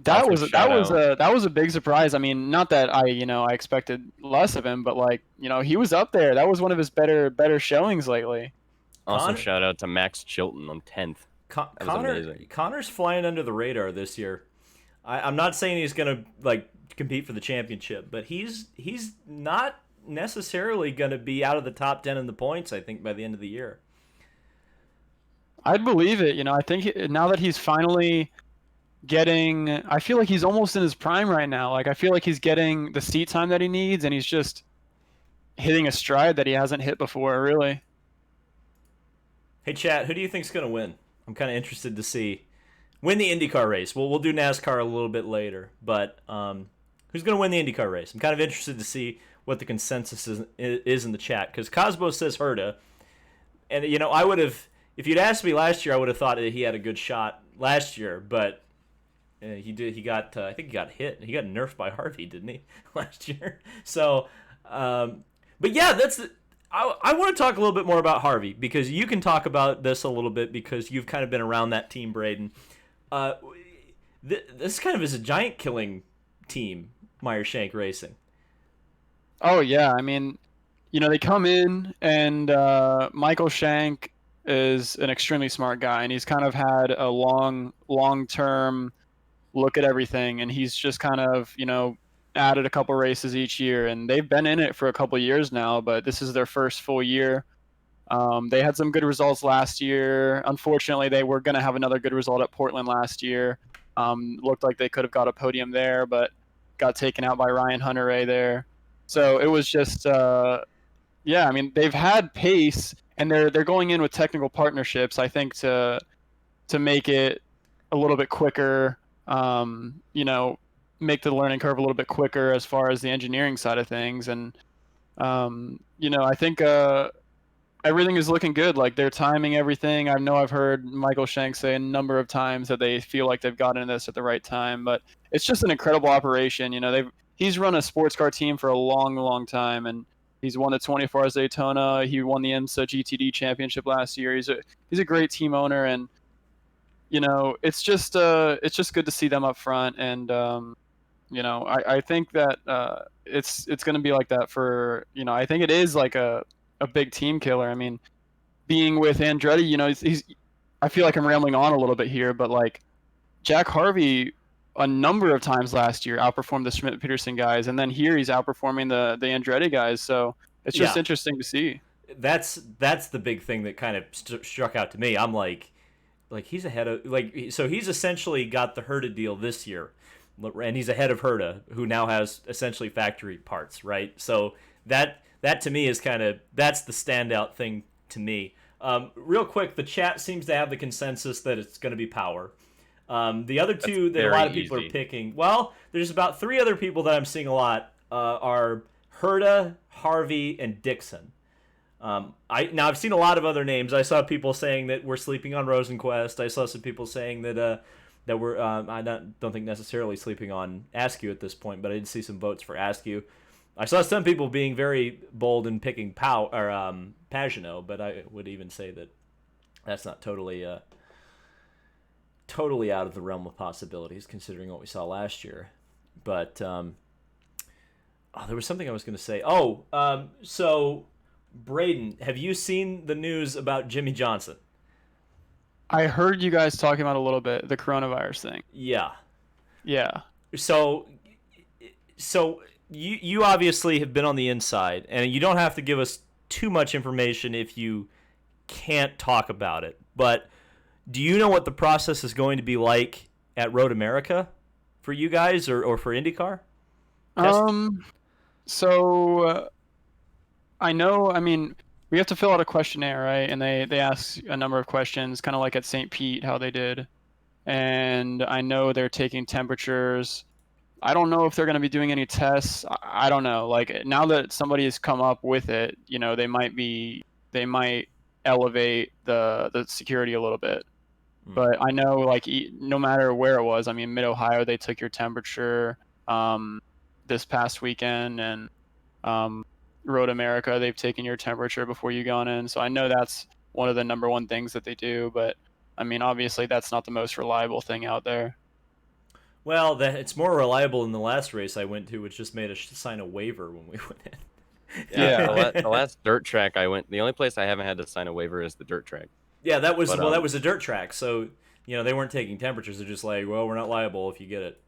that was a big surprise. I mean, not that I expected less of him, but he was up there. That was one of his better showings lately. Also, shout out to Max Chilton on 10th. Connor's flying under the radar this year. I'm not saying he's gonna like compete for the championship, but he's not necessarily gonna be out of the top 10 in the points. I think by the end of the year. I'd believe it. I think now that he's finally getting, I feel like he's almost in his prime right now. Like I feel like he's getting the seat time that he needs, and he's just hitting a stride that he hasn't hit before, really. Hey, chat, who do you think's gonna win? I'm kind of interested to see win the IndyCar race. We'll do NASCAR a little bit later, but who's gonna win the IndyCar race? I'm kind of interested to see what the consensus is in the chat, because Cosmo says Herta, and I would have, if you'd asked me last year, I would have thought that he had a good shot last year, but he did. He got I think he got hit. He got nerfed by Harvey, didn't he, last year? So, but yeah, I want to talk a little bit more about Harvey, because you can talk about this a little bit because you've kind of been around that team, Braden. This kind of is a giant killing team, Meyer Shank Racing. Oh yeah, I mean, they come in, and Michael Shank is an extremely smart guy, and he's kind of had a long-term look at everything, and he's just kind of, added a couple races each year, and they've been in it for a couple years now, but this is their first full year. They had some good results last year. Unfortunately, they were going to have another good result at Portland last year. Looked like they could have got a podium there, but got taken out by Ryan Hunter-Reay there. So it was just, yeah, I mean, they've had pace, and they're going in with technical partnerships, I think, to make it a little bit quicker, make the learning curve a little bit quicker as far as the engineering side of things. And, I think everything is looking good. Like, they're timing everything. I know I've heard Michael Shank say a number of times that they feel like they've gotten this at the right time, but it's just an incredible operation. He's run a sports car team for a long, long time, and he's won the 24 Hours Daytona. He won the IMSA GTD championship last year. He's a great team owner, and it's just good to see them up front. And I think that it's going to be like that for, I think it is like a big team killer. I mean, being with Andretti, he's I feel like I'm rambling on a little bit here, but like Jack Harvey a number of times last year outperformed the Schmidt-Peterson guys, and then here he's outperforming the Andretti guys. So it's just interesting to see. That's the big thing that kind of struck out to me. I'm like he's ahead of, so he's essentially got the Herta deal this year, and he's ahead of Herta, who now has essentially factory parts, right? So that to me is that's the standout thing to me. Real quick, the chat seems to have the consensus that it's going to be Power. The other two that a lot of people are picking, well, there's about 3 other people that I'm seeing a lot are Herta, Harvey, and Dixon. I've seen a lot of other names. I saw people saying that we're sleeping on Rosenquist. I saw some people saying that we're I don't think necessarily sleeping on Askew at this point, but I did see some votes for Askew. I saw some people being very bold in picking Pagenaud, but I would even say that that's not totally out of the realm of possibilities, considering what we saw last year. But there was something I was going to say. So Braden, have you seen the news about Jimmie Johnson? I heard you guys talking about a little bit the coronavirus thing. Yeah. So you obviously have been on the inside, and you don't have to give us too much information if you can't talk about it. But do you know what the process is going to be like at Road America for you guys, or for IndyCar? So I know. I mean, we have to fill out a questionnaire, right? And they ask a number of questions, kind of like at St. Pete, how they did. And I know they're taking temperatures. I don't know if they're going to be doing any tests. I don't know. Like, now that somebody has come up with it, they might elevate the security a little bit. But I know, like, no matter where it was, I mean, Mid-Ohio, they took your temperature this past weekend, and Road America, they've taken your temperature before you gone in. So I know that's one of the number one things that they do. But, I mean, obviously that's not the most reliable thing out there. Well, it's more reliable than the last race I went to, which just made us sign a waiver when we went in. Yeah, the last dirt track I went, the only place I haven't had to sign a waiver is the dirt track. Yeah, that was a dirt track, so they weren't taking temperatures. They're just like, well, we're not liable if you get it.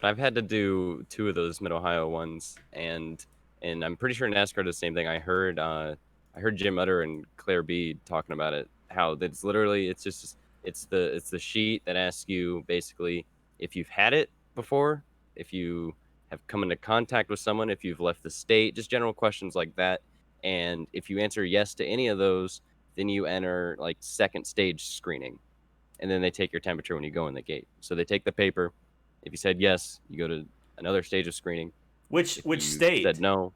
I've had to do 2 of those Mid Ohio ones, and I'm pretty sure NASCAR does the same thing. I heard Jim Utter and Claire B talking about it. How it's literally it's the sheet that asks you basically if you've had it before, if you have come into contact with someone, if you've left the state, just general questions like that. And if you answer yes to any of those, then you enter like second stage screening, and then they take your temperature when you go in the gate. So they take the paper. If you said yes, you go to another stage of screening. Which If you state? said no.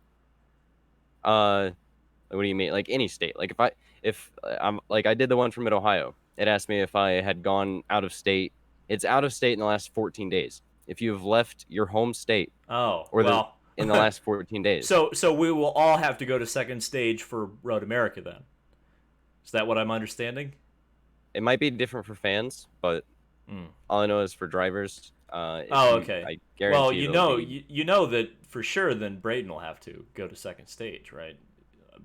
What do you mean? Like any state? Like if I'm like I did the one from Mid Ohio. It asked me if I had gone out of state. It's out of state in the last 14 days. If you have left your home state, Oh, or well. in the last 14 days. So we will all have to go to second stage for Road America then. Is that what I'm understanding? It might be different for fans, but all I know is for drivers. Okay. I guarantee. Well, you know that for sure. Then Braden will have to go to second stage, right?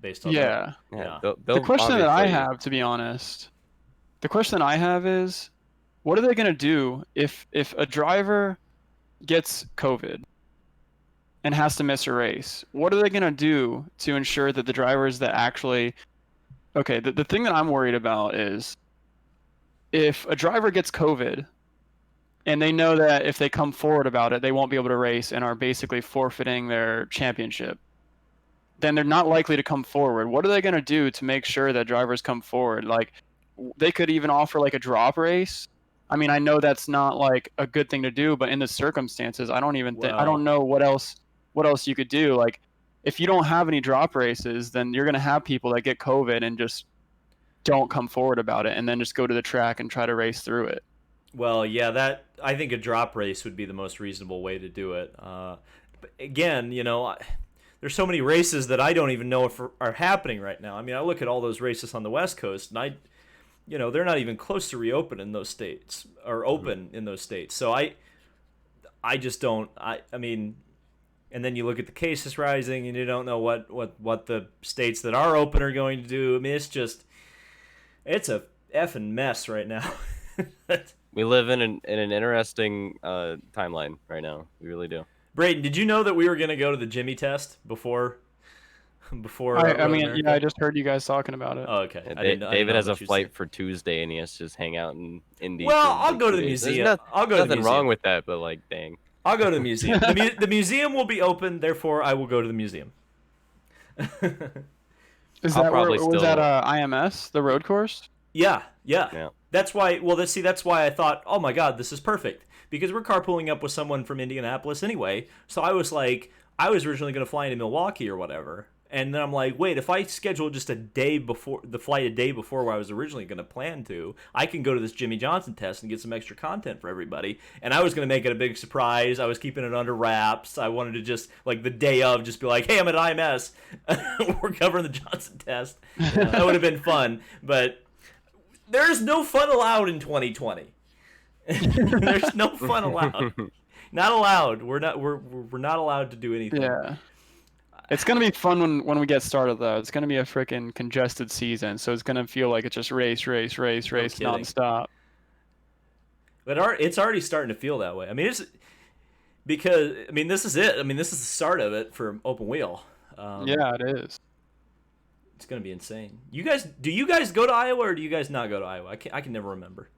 Based on Yeah. that. The question that I obviously- have, to be honest, the question that I have is, what are they going to do if a driver gets COVID and has to miss a race? What are they going to do to ensure that the drivers that actually... Okay, the thing that I'm worried about is if a driver gets COVID and they know that if they come forward about it, they won't be able to race and are basically forfeiting their championship, then they're not likely to come forward. What are they going to do to make sure that drivers come forward? Like, they could even offer like a drop race. I mean, I know that's not like a good thing to do, but in the circumstances, I don't even think, I don't know what else you could do. Like, if you don't have any drop races, then you're going to have people that get COVID and just don't come forward about it and then just go to the track and try to race through it. Well, yeah, I think a drop race would be the most reasonable way to do it. But again, there's so many races that I don't even know if are happening right now. I mean, I look at all those races on the West Coast, and they're not even close to reopen in those states or open in those states. So I just don't. I mean, and then you look at the cases rising, and you don't know what the states that are open are going to do. I mean, it's a effing mess right now. We live in an interesting timeline right now. We really do. Brayden, did you know that we were going to go to the Jimmie test before? I mean, I just heard you guys talking about it. Oh, okay. Yeah, David has a flight for Tuesday, and he has to just hang out in Indy. Well, I'll go to the museum. I'll go to the museum. Nothing wrong with that, but like, dang. I'll go to the museum. The museum will be open, therefore I will go to the museum. Was that IMS, the road course? Yeah. That's why. Well, that's why I thought, oh my God, this is perfect, because we're carpooling up with someone from Indianapolis anyway. So I was originally going to fly into Milwaukee or whatever, and then I'm like, wait, if I schedule just a day before where I was originally going to plan to, I can go to this Jimmie Johnson test and get some extra content for everybody. And I was going to make it a big surprise. I was keeping it under wraps. I wanted to just like the day of just be like, hey, I'm at IMS. We're covering the Johnson test. That would have been fun, but. There's no fun allowed in 2020. There's no fun allowed. Not allowed. We're not allowed to do anything. Yeah. It's gonna be fun when we get started though. It's gonna be a freaking congested season, so it's gonna feel like it's just race nonstop. But it's already starting to feel that way. I mean, this is it. I mean, this is the start of it for open wheel. Yeah, it is. It's gonna be insane. Do you guys go to Iowa or do you guys not go to Iowa? I can never remember.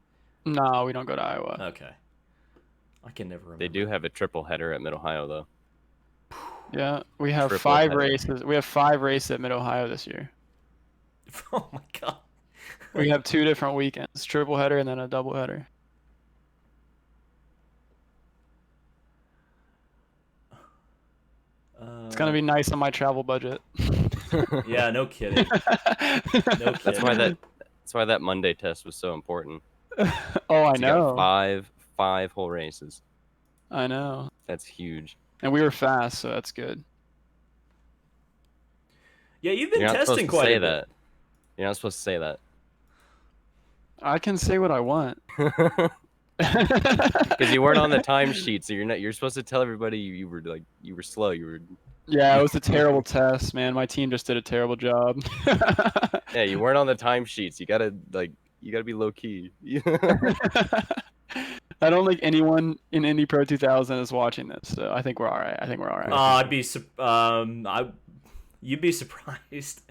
No, we don't go to Iowa. Okay. I can never remember. They do have a triple header at Mid Ohio though. Yeah, we have Triple 5 header. races. We have 5 races at Mid Ohio this year. Oh my God. We have 2 different weekends, triple header and then a double header. It's gonna be nice on my travel budget. Yeah, no kidding. No kidding. That's why that Monday test was so important. Oh, I You know. got five whole races. I know. That's huge. And we were fast, so that's good. Yeah, you've been You're not testing supposed to quite say a bit. that. You're not supposed to say that. I can say what I want. Because you weren't on the timesheet, so you're supposed to tell everybody you were slow. Yeah, it was a terrible test, man. My team just did a terrible job. Yeah, you weren't on the timesheets. You gotta be low key. I don't think anyone in Indy Pro 2000 is watching this, so I think we're all right. I think we're all right. You'd be surprised.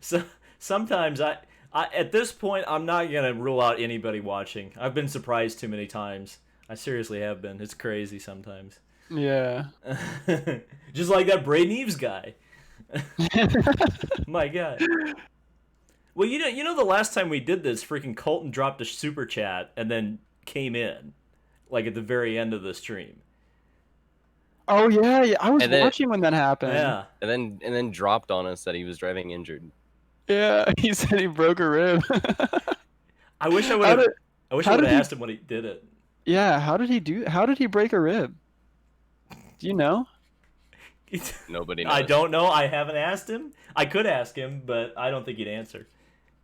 So sometimes I at this point I'm not gonna rule out anybody watching. I've been surprised too many times. I seriously have been. It's crazy sometimes. Yeah. Just like that Braden Eves guy. My God. Well, you know the last time we did this, freaking Colton dropped a super chat and then came in, like at the very end of the stream. Oh yeah. I was And then- watching when that happened. Yeah. And then dropped on us that he was driving injured. Yeah. He said he broke a rib. I wish I would How have. did- I wish how I would did have he- asked him when he did it. Yeah. How did he break a rib? Do you know? Nobody knows. I don't know. I haven't asked him. I could ask him, but I don't think he'd answer.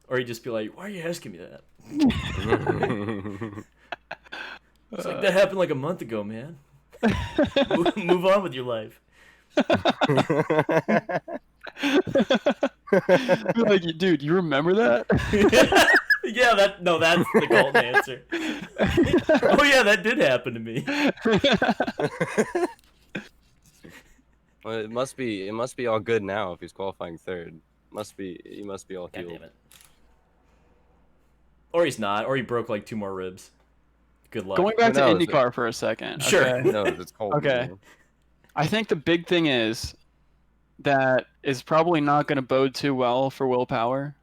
Or he'd just be like, "Why are you asking me that?" It's like that happened like a month ago, man. Move on with your life. Like, dude, you remember that? Yeah, that's the Colton answer. Oh yeah, that did happen to me. Well, it must be all good now if he's qualifying third. He must be all God healed. damn it. Or he's not, or he broke like 2 more ribs. Good luck. Going back to Who knows? IndyCar for a second. Sure. Okay? No, it's cold. Okay. I think the big thing is that is probably not going to bode too well for Will Power.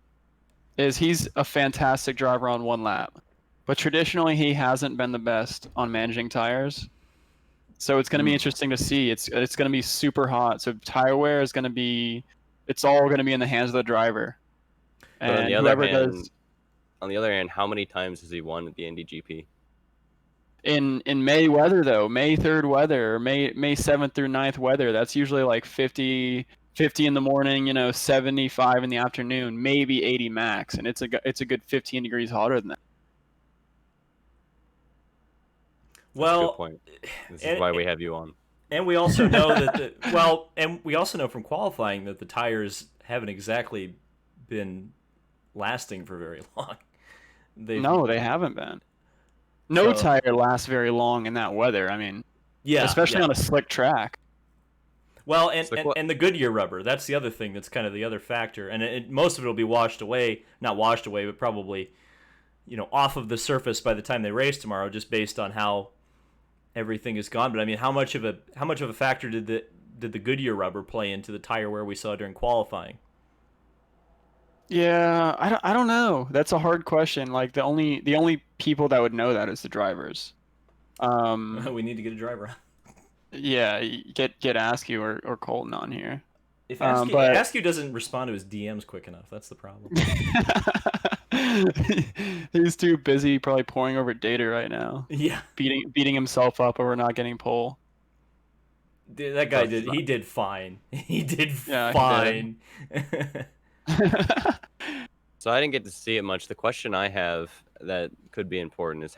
Is he's a fantastic driver on one lap, but traditionally he hasn't been the best on managing tires. So it's going to be interesting to see. It's going to be super hot. So tire wear is going to be, it's all going to be in the hands of the driver. But And on the other whoever hand, does how many times has he won at the Indy GP? in May weather though, May 3rd weather, or May 7th through 9th weather, that's usually like 50 in the morning, 75 in the afternoon, maybe 80 max, and it's a good 15 degrees hotter than that. That's a Well, good point. This is why we have you on. and we also know that and we also know from qualifying that the tires haven't exactly been lasting for very long. No, they haven't been. No So- tire lasts very long in that weather. I mean, Yeah, especially yeah. on a slick track. Well, So and the Goodyear rubber, that's the other thing that's kind of the other factor. And most of it will be washed away, not washed away, but probably, off of the surface by the time they race tomorrow, just based on how everything is gone. But I mean, how much of a factor did the Goodyear rubber play into the tire wear we saw during qualifying? Yeah, I don't know. That's a hard question. Like the only people that would know that is the drivers. We need to get a driver. Yeah, get Askew or Colton on here. If but- Askew doesn't respond to his DMs quick enough, that's the problem. He's too busy probably pouring over data right now, Yeah, beating himself up over not getting pole. that guy he did fine. He did Yeah, he fine. So I didn't get to see it much. The question I have that could be important is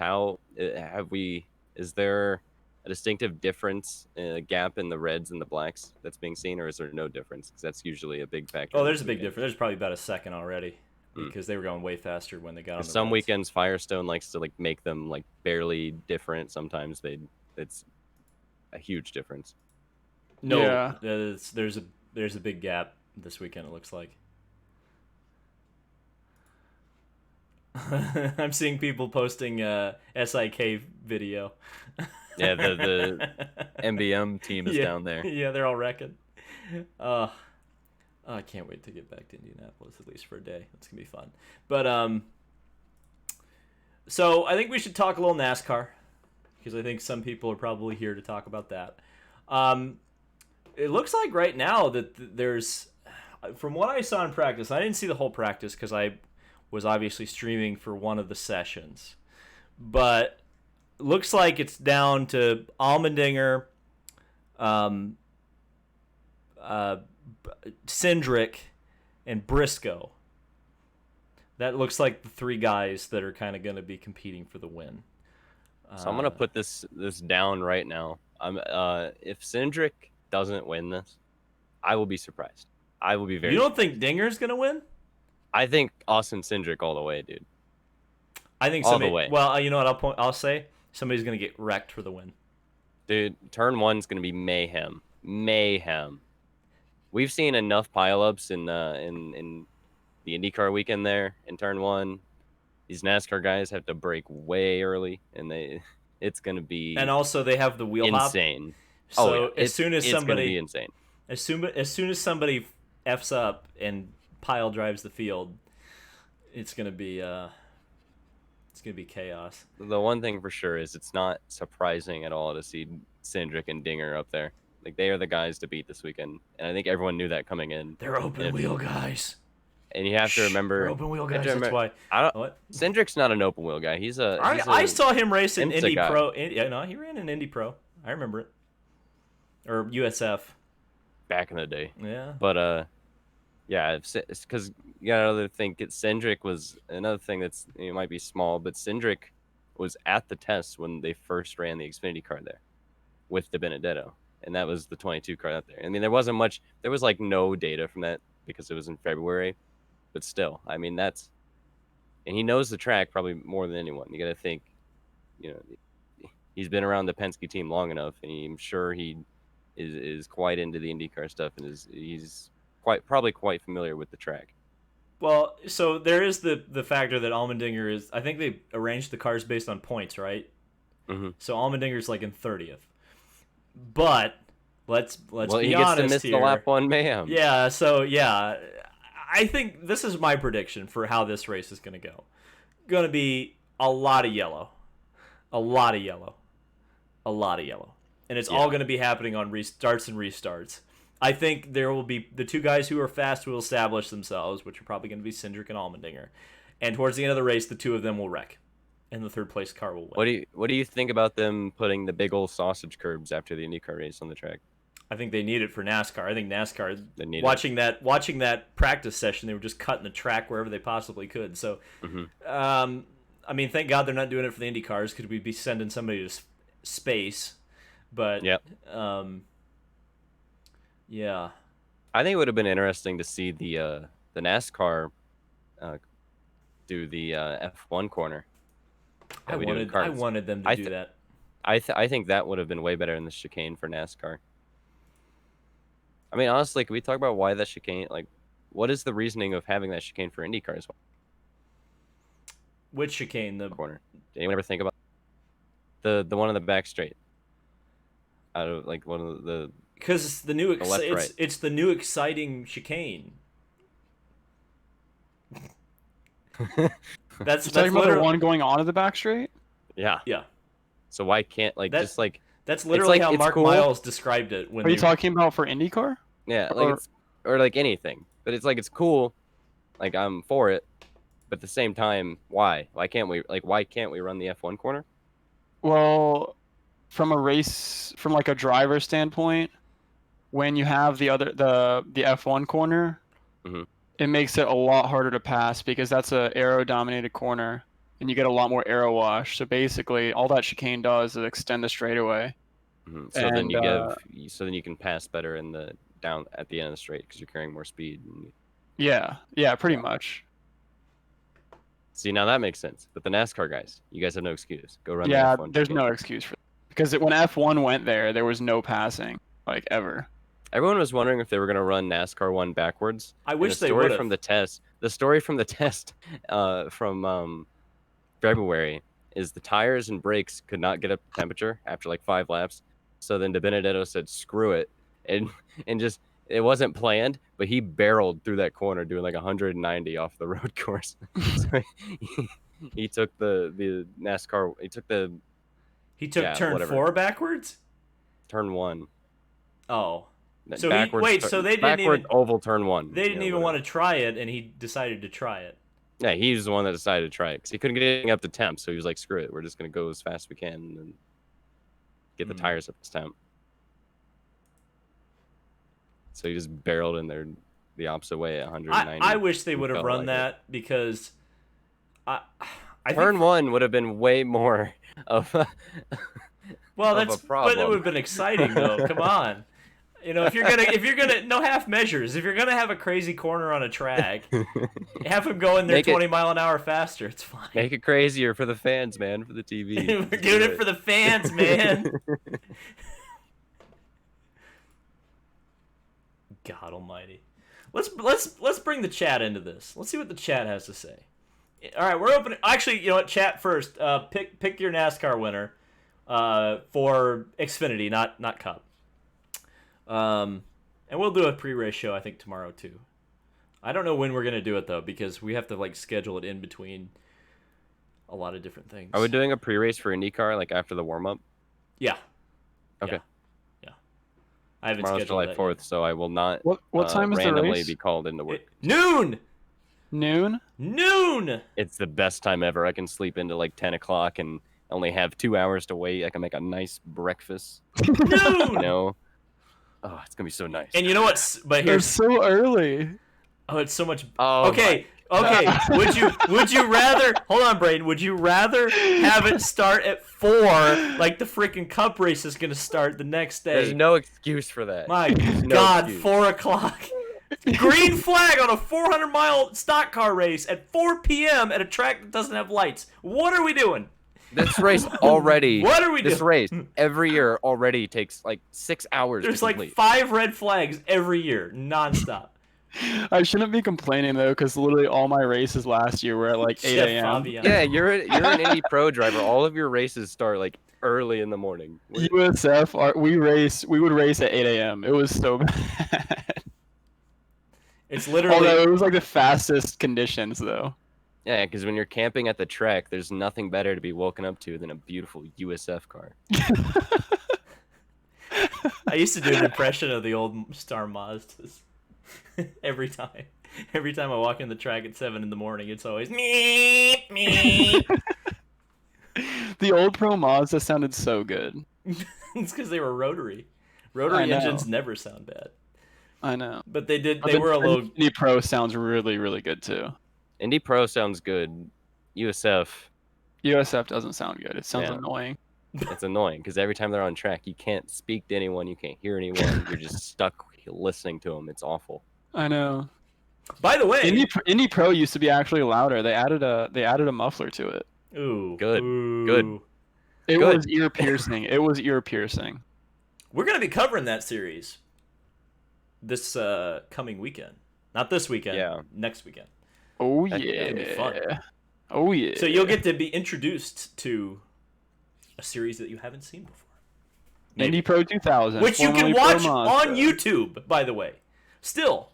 is there a distinctive difference, a gap in the reds and the blacks that's being seen, or is there no difference? Because that's usually a big factor. Oh, there's a big difference. There's probably about a second already because they were going way faster when they got on the Some reds. weekends Firestone likes to make them barely different. Sometimes it's a huge difference. No, Yeah. there's a big gap this weekend. It looks like. I'm seeing people posting SIK video. Yeah, the MBM team is down there. Yeah, they're all wrecking. I can't wait to get back to Indianapolis at least for a day. It's gonna be fun. But so I think we should talk a little NASCAR because I think some people are probably here to talk about that. It looks like right now that there's, from what I saw in practice, I didn't see the whole practice because I was obviously streaming for one of the sessions, but looks like it's down to Allmendinger, Cindric, and Briscoe. That looks like the 3 guys that are kind of going to be competing for the win. So I'm gonna put this down right now. If Cindric doesn't win this, I will be surprised. I will be very. You don't think Dinger's going to win? I think Austin Cindric all the way, dude. I think All somebody. the way. Well, you know what I'll say? Somebody's gonna get wrecked for the win. Dude, turn one's gonna be mayhem. We've seen enough pileups in the IndyCar weekend there in turn one. These NASCAR guys have to brake way early, and it's gonna be And also they have the wheel hop. insane. So as soon as it's gonna somebody be insane. as soon as somebody f's up and pile drives the field, it's gonna be chaos. The one thing for sure is it's not surprising at all to see Cindric and Dinger up there. Like, they are the guys to beat this weekend, and I think everyone knew that coming in. They're open wheel guys. And you have to remember, They're open wheel guys. That's why. What? Cindric's not an open wheel guy. I saw him race in IMSA Indy guy. Pro. Yeah, no, he ran in Indy Pro. I remember it. Or USF. Back in the day. Yeah. But yeah, it's because you gotta think Cindric was another thing that's, it might be small, but Cindric was at the test when they first ran the Xfinity car there with De Benedetto, and that was the 22 car out there. I mean, there wasn't much. There was like no data from that because it was in February, but still, I mean, and he knows the track probably more than anyone. You gotta think, he's been around the Penske team long enough, and I'm sure he is quite into the IndyCar stuff, and he's probably quite familiar with the track. Well, so there is the factor that Allmendinger is. I think they arranged the cars based on points, right? Mm-hmm. So Allmendinger's like in 30th. But let's be honest here. He gets to miss the lap one mayhem. Yeah. So yeah, I think this is my prediction for how this race is going to go. Going to be a lot of yellow, a lot of yellow, a lot of yellow, and it's all going to be happening on starts and restarts. I think there will be the two guys who are fast will establish themselves, which are probably going to be Cindric and Allmendinger. And towards the end of the race, the two of them will wreck, and the third place car will win. What do you think about them putting the big old sausage curbs after the IndyCar race on the track? I think they need it for NASCAR. I think NASCAR, They need watching that practice session, they were just cutting the track wherever they possibly could. So, I mean, thank God they're not doing it for the Indy cars because we'd be sending somebody to space. But yeah, I think it would have been interesting to see the NASCAR do the F1 corner. I wanted them to do that. I think that would have been way better than the chicane for NASCAR. I mean, honestly, can we talk about why that chicane? Like, what is the reasoning of having that chicane for IndyCar as well? Which chicane? The corner. Did anyone ever think about the one on the back straight? Out of like one of the. Because it's the new right. It's the new exciting chicane. that's talking about the one going on to the back straight. Yeah. Yeah. So why can't that's literally how Mark cool. Miles described it. Are you talking about for IndyCar? Yeah, or like anything, but it's cool. Like, I'm for it, but at the same time, why? Why can't we run the F1 corner? Well, from like a driver standpoint, when you have the F1 corner, it makes it a lot harder to pass because that's a aero dominated corner and you get a lot more aero wash. So basically all that chicane does is extend the straightaway. So then you can pass better in the down at the end of the straight because you're carrying more speed. Yeah, pretty much. See, now that makes sense. But the NASCAR guys, you guys have no excuse. Go run. Yeah, the F1 there's chicane. no excuse for that. Because when F1 went there was no passing, like, ever. Everyone was wondering if they were going to run NASCAR 1 backwards. I wish they would have. The story from the test from February is the tires and brakes could not get up to temperature after like 5 laps. So then De Benedetto said, screw it. And just, it wasn't planned, but he barreled through that corner doing like 190 off the road course. So he took the NASCAR, He took turn 4 backwards? Turn 1. Oh. So so they didn't even oval turn 1. They didn't even want to try it, and he decided to try it. Yeah, he was the one that decided to try it because he couldn't get anything up to temp. So he was like, "Screw it, we're just gonna go as fast as we can and get the tires up to temp." So he just barreled in there the opposate way at 190. I wish they would have run that because I turn 1 would have been way more of a a problem. But it would have been exciting though. Come on. if you're gonna no half measures. If you're gonna have a crazy corner on a track, have him go in there 20 mile an hour faster. It's fine. Make it crazier for the fans, man, for the TV. We're doing it for the fans, man. God Almighty. Let's bring the chat into this. Let's see what the chat has to say. All right, we're opening. Actually, you know what? Chat first. Pick your NASCAR winner for Xfinity, not Cup. And we'll do a pre-race show, I think, tomorrow too. I don't know when we're gonna do it though, because we have to like schedule it in between a lot of different things. Are we doing a pre-race for IndyCar like after the warm-up? Yeah. Okay. Yeah. I haven't Tomorrow's scheduled July that 4th, so I will not. What time is the randomly race? be called into work. Noon. Noon. It's the best time ever. I can sleep into like 10 o'clock and only have 2 hours to wait. I can make a nice breakfast. Noon. You know. Oh, it's gonna be so nice. And you know what? But They're here's so early. oh, it's so much. Oh, Okay. Would you rather? Hold on, Braden. Would you rather have it start at 4, like the freaking Cup race is gonna start the next day? There's no excuse for that. My no God, excuse. 4 o'clock. Green flag on a 400-mile stock car race at 4 p.m. at a track that doesn't have lights. What are we doing? This race already. What are we This doing? race every year already takes like 6 hours. There's to like complete. 5 red flags every year, nonstop. I shouldn't be complaining though, because literally all my races last year were at like 8 Chef a.m. Fabian. Yeah, you're an Indy Pro driver. All of your races start like early in the morning. USF, we would race at 8 a.m. It was so bad. It's literally. Although it was like the fastest conditions though. Yeah, because when you're camping at the track, there's nothing better to be woken up to than a beautiful USF car. I used to do an impression of the old Star Mazdas. Every time I walk in the track at 7 in the morning, it's always me. The old Pro Mazda sounded so good. It's because they were rotary. I Rotary know. engines never sound bad. I know. But they did. But They the were a little. Indy Pro sounds really, really good too. Indy Pro sounds good. USF, USF doesn't sound good. It sounds Yeah. annoying. it's annoying because every time they're on track, you can't speak to anyone, you can't hear anyone. You're just stuck listening to them. It's awful. I know. By the way, Indy Pro used to be actually louder. They added a muffler to it. ooh, Good. ooh. Good. It Good. was ear piercing. It was ear piercing. We're gonna be covering that series this coming weekend. Not this weekend. Yeah. Next weekend. Oh Heck, yeah. that'd be fun. Oh yeah. So you'll get to be introduced to a series that you haven't seen before. Indy Pro 2000, Which you can formerly Pro watch Mazda. on YouTube, by the way. Still.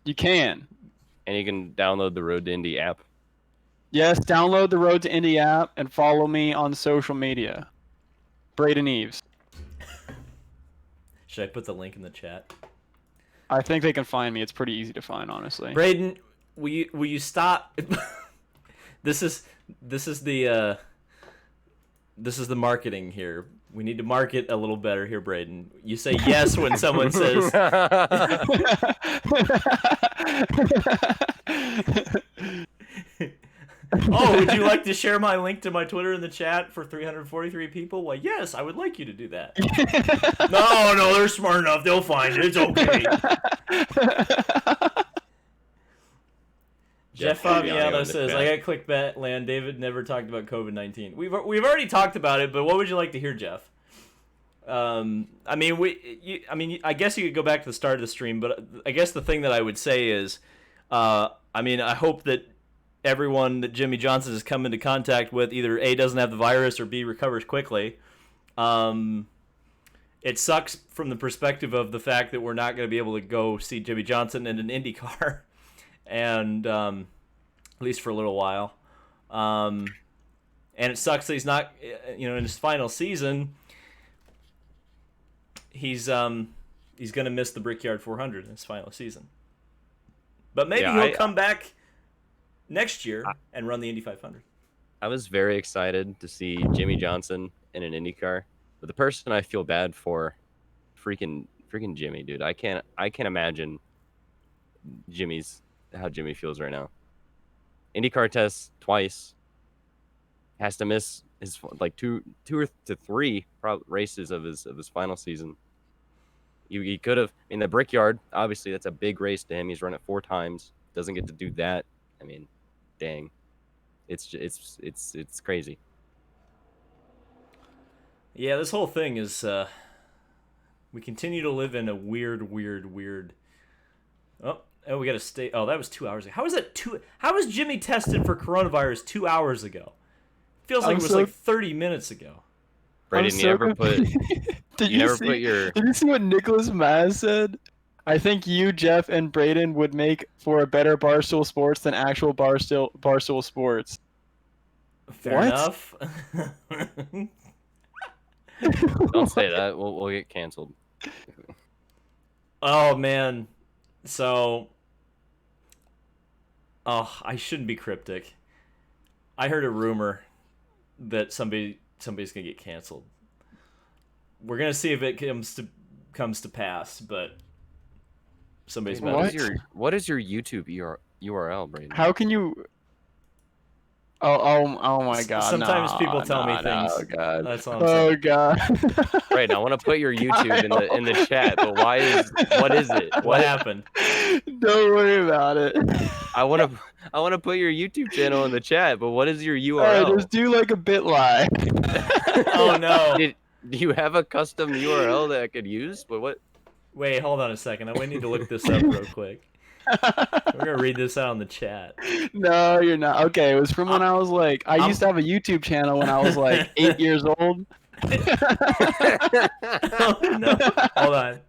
You can. And you can download the Road to Indy app. Yes, download the Road to Indy app and follow me on social media. Braden Eves. Should I put the link in the chat? I think they can find me. It's pretty easy to find, honestly. Braden, will you stop? This is the marketing here. We need to market a little better here, Braden. You say yes when someone says. Oh, would you like to share my link to my Twitter in the chat for 343 people? Well, yes, I would like you to do that. No, they're smart enough. They'll find it. It's okay. Jeff Fabiano says, I got clickbait land. David never talked about COVID-19. We've already talked about it, but what would you like to hear, Jeff? I guess you could go back to the start of the stream, but I guess the thing that I would say is, I hope that everyone that Jimmie Johnson has come into contact with either A, doesn't have the virus, or B, recovers quickly. It sucks from the perspective of the fact that we're not going to be able to go see Jimmie Johnson in an IndyCar, and at least for a little while. And it sucks that he's not, in his final season. He's going to miss the Brickyard 400 in his final season. But maybe he'll come back next year and run the Indy 500. I was very excited to see Jimmie Johnson in an IndyCar, but the person I feel bad for, freaking Jimmie, dude. I can't imagine how Jimmie feels right now. IndyCar tests twice. Has to miss his like two or three races of his final season. He could have in the Brickyard. Obviously, that's a big race to him. He's run it 4 times. Doesn't get to do that. I mean, dang, it's crazy. Yeah, this whole thing is. We continue to live in a weird. Oh, we got to stay. Oh, that was 2 hours ago. How is that two? How was Jimmie tested for coronavirus 2 hours ago? Feels like it was like 30 minutes ago. Brayden, I'm you never put. Did You never put your. Did you see what Nicholas Maz said? I think you, Jeff, and Brayden would make for a better Barstool Sports than actual Barstool Sports. Fair What? enough. Don't say that. We'll get canceled. Oh man. So. Oh, I shouldn't be cryptic. I heard a rumor that somebody's gonna get canceled. We're gonna see if it comes to pass, but somebody's about to. What is your YouTube URL, Brayden? How can you? Oh my God! Sometimes people tell me things. Oh God! That's all I'm saying. Oh God! Right, I want to put your YouTube in the chat, but what is it? What happened? Don't worry about it. I want to put your YouTube channel in the chat, but what is your URL? Alright, just do like a bit lie. Oh no! Do you have a custom URL that I could use? But what? Wait, hold on a second. We need to look this up real quick. We're gonna read this out in the chat. No, you're not. Okay, it was from when I was like, I used to have a YouTube channel when I was like 8 years old. Oh no! Hold on.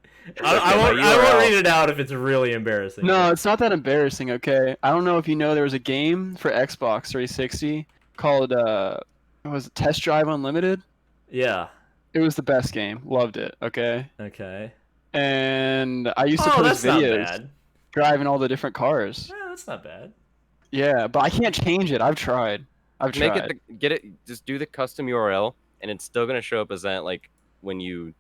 I won't read it out if it's really embarrassing. No, it's not that embarrassing. Okay, I don't know if you know there was a game for Xbox 360 called was it Test Drive Unlimited? Yeah. It was the best game. Loved it. Okay. Okay. And I used to put his that's videos not bad. driving all the different cars. Yeah, that's not bad. Yeah, but I can't change it. I've tried. Make it get it. Just do the custom URL, and it's still gonna show up as that like when you.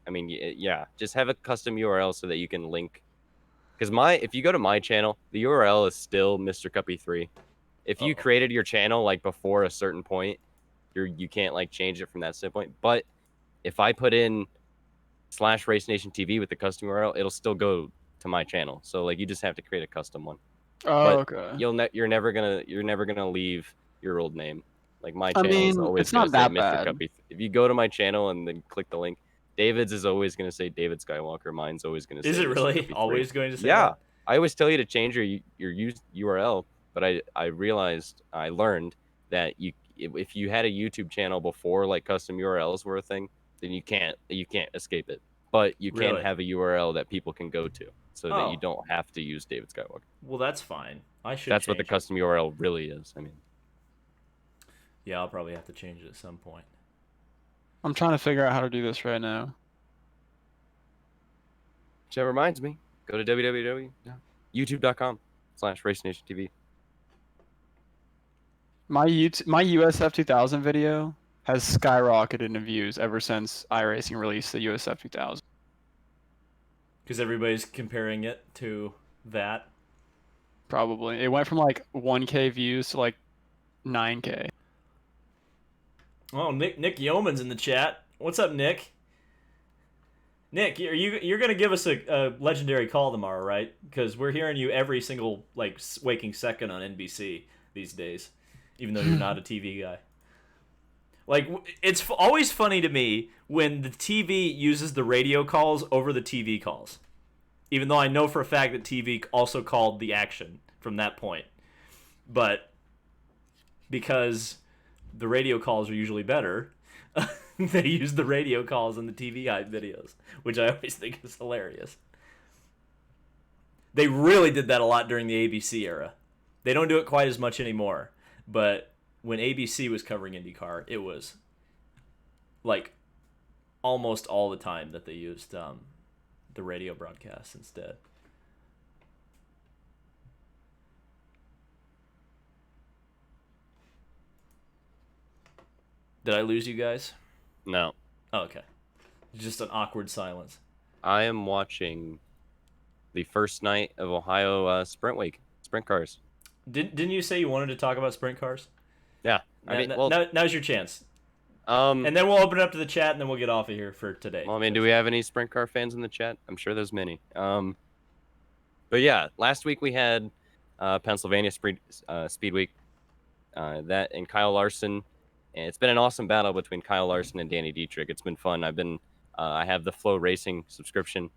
I mean, yeah. Just have a custom URL so that you can link. Because if you go to my channel, the URL is still Mr. Cuppy 3. If you created your channel like before a certain point, you can't like change it from that standpoint. But if I put in /Race Nation TV with the custom URL, it'll still go to my channel. So like you just have to create a custom one. Oh, but okay. You're never gonna leave your old name. Like my I channel is mean, always it's gonna not say that Mr. bad. Cuppy. If you go to my channel and then click the link, David's is always gonna say David Skywalker. Mine's always gonna say. Is it Mr. really Cuppy 3. always going to say? Yeah, that? I always tell you to change your URL, but I learned that if you had a YouTube channel before like custom URLs were a thing, then you can't escape it. But you can Really? have a URL that people can go to, so that you don't have to use David Skywalker. Well, that's fine. That's what the custom URL really is. I mean, yeah, I'll probably have to change it at some point. I'm trying to figure out how to do this right now. which reminds me, go to www.youtube.com/RaceNationTV. My USF 2000 video has skyrocketed in views ever since iRacing released the USF 2000. Because everybody's comparing it to that. Probably. It went from like 1K views to like 9K. Oh, Nick Yeoman's in the chat. What's up, Nick? Nick, you're gonna give us a legendary call tomorrow, right? Because we're hearing you every single like waking second on NBC these days, even though you're not a TV guy. Like, it's always funny to me when the TV uses the radio calls over the TV calls, even though I know for a fact that TV also called the action from that point. But because the radio calls are usually better, they use the radio calls in the TV videos, which I always think is hilarious. They really did that a lot during the ABC era. They don't do it quite as much anymore, but when ABC was covering IndyCar, it was like almost all the time that they used the radio broadcasts instead. Did I lose you guys? No. Oh, okay. Just an awkward silence. I am watching the first night of Ohio Sprint Week, sprint cars. Didn't you say you wanted to talk about sprint cars? Yeah. Now's your chance. And then we'll open it up to the chat, and then we'll get off of here for today. Well, I mean, do we have any sprint car fans in the chat? I'm sure there's many. But yeah, last week we had Pennsylvania Speed Week. That and Kyle Larson, and it's been an awesome battle between Kyle Larson and Danny Dietrich. It's been fun. I have the Flow Racing subscription,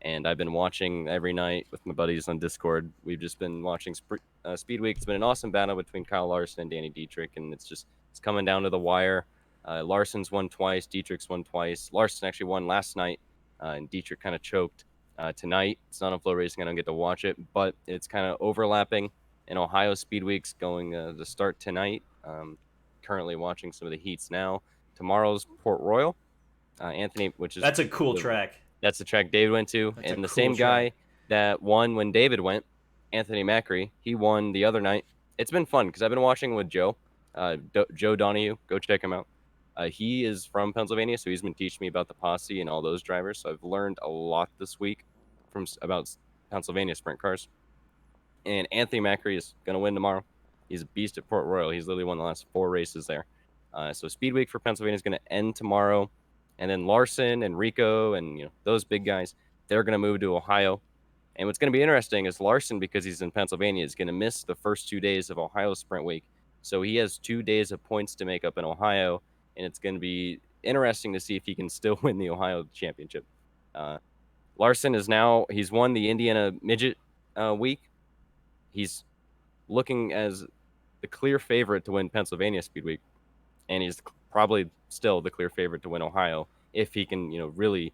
and I've been watching every night with my buddies on Discord. We've just been watching Speed Week. It's been an awesome battle between Kyle Larson and Danny Dietrich, and it's coming down to the wire. Larson's won twice, Dietrich's won twice. Larson actually won last night, and Dietrich kind of choked tonight. It's not on Flow Racing. I don't get to watch it, but it's kind of overlapping. In Ohio Speed Week's going to start tonight. Currently watching some of the heats now. Tomorrow's Port Royal. Anthony, that's a cool track. That's the track David went to. That's and the cool same guy track. that won when David went, Anthony Macri, he won the other night. It's been fun because I've been watching with Joe. Joe Donahue. Go check him out. He is from Pennsylvania, so he's been teaching me about the posse and all those drivers. So I've learned a lot this week about Pennsylvania sprint cars. And Anthony Macri is going to win tomorrow. He's a beast at Port Royal. He's literally won the last 4 races there. So Speed Week for Pennsylvania is going to end tomorrow. And then Larson and Rico and those big guys, they're going to move to Ohio. And what's going to be interesting is Larson, because he's in Pennsylvania, is going to miss the first 2 days of Ohio Sprint Week. So he has 2 days of points to make up in Ohio. And it's going to be interesting to see if he can still win the Ohio Championship. Larson he's won the Indiana Midget Week. He's looking as the clear favorite to win Pennsylvania Speed Week, and he's probably still the clear favorite to win Ohio if he can, really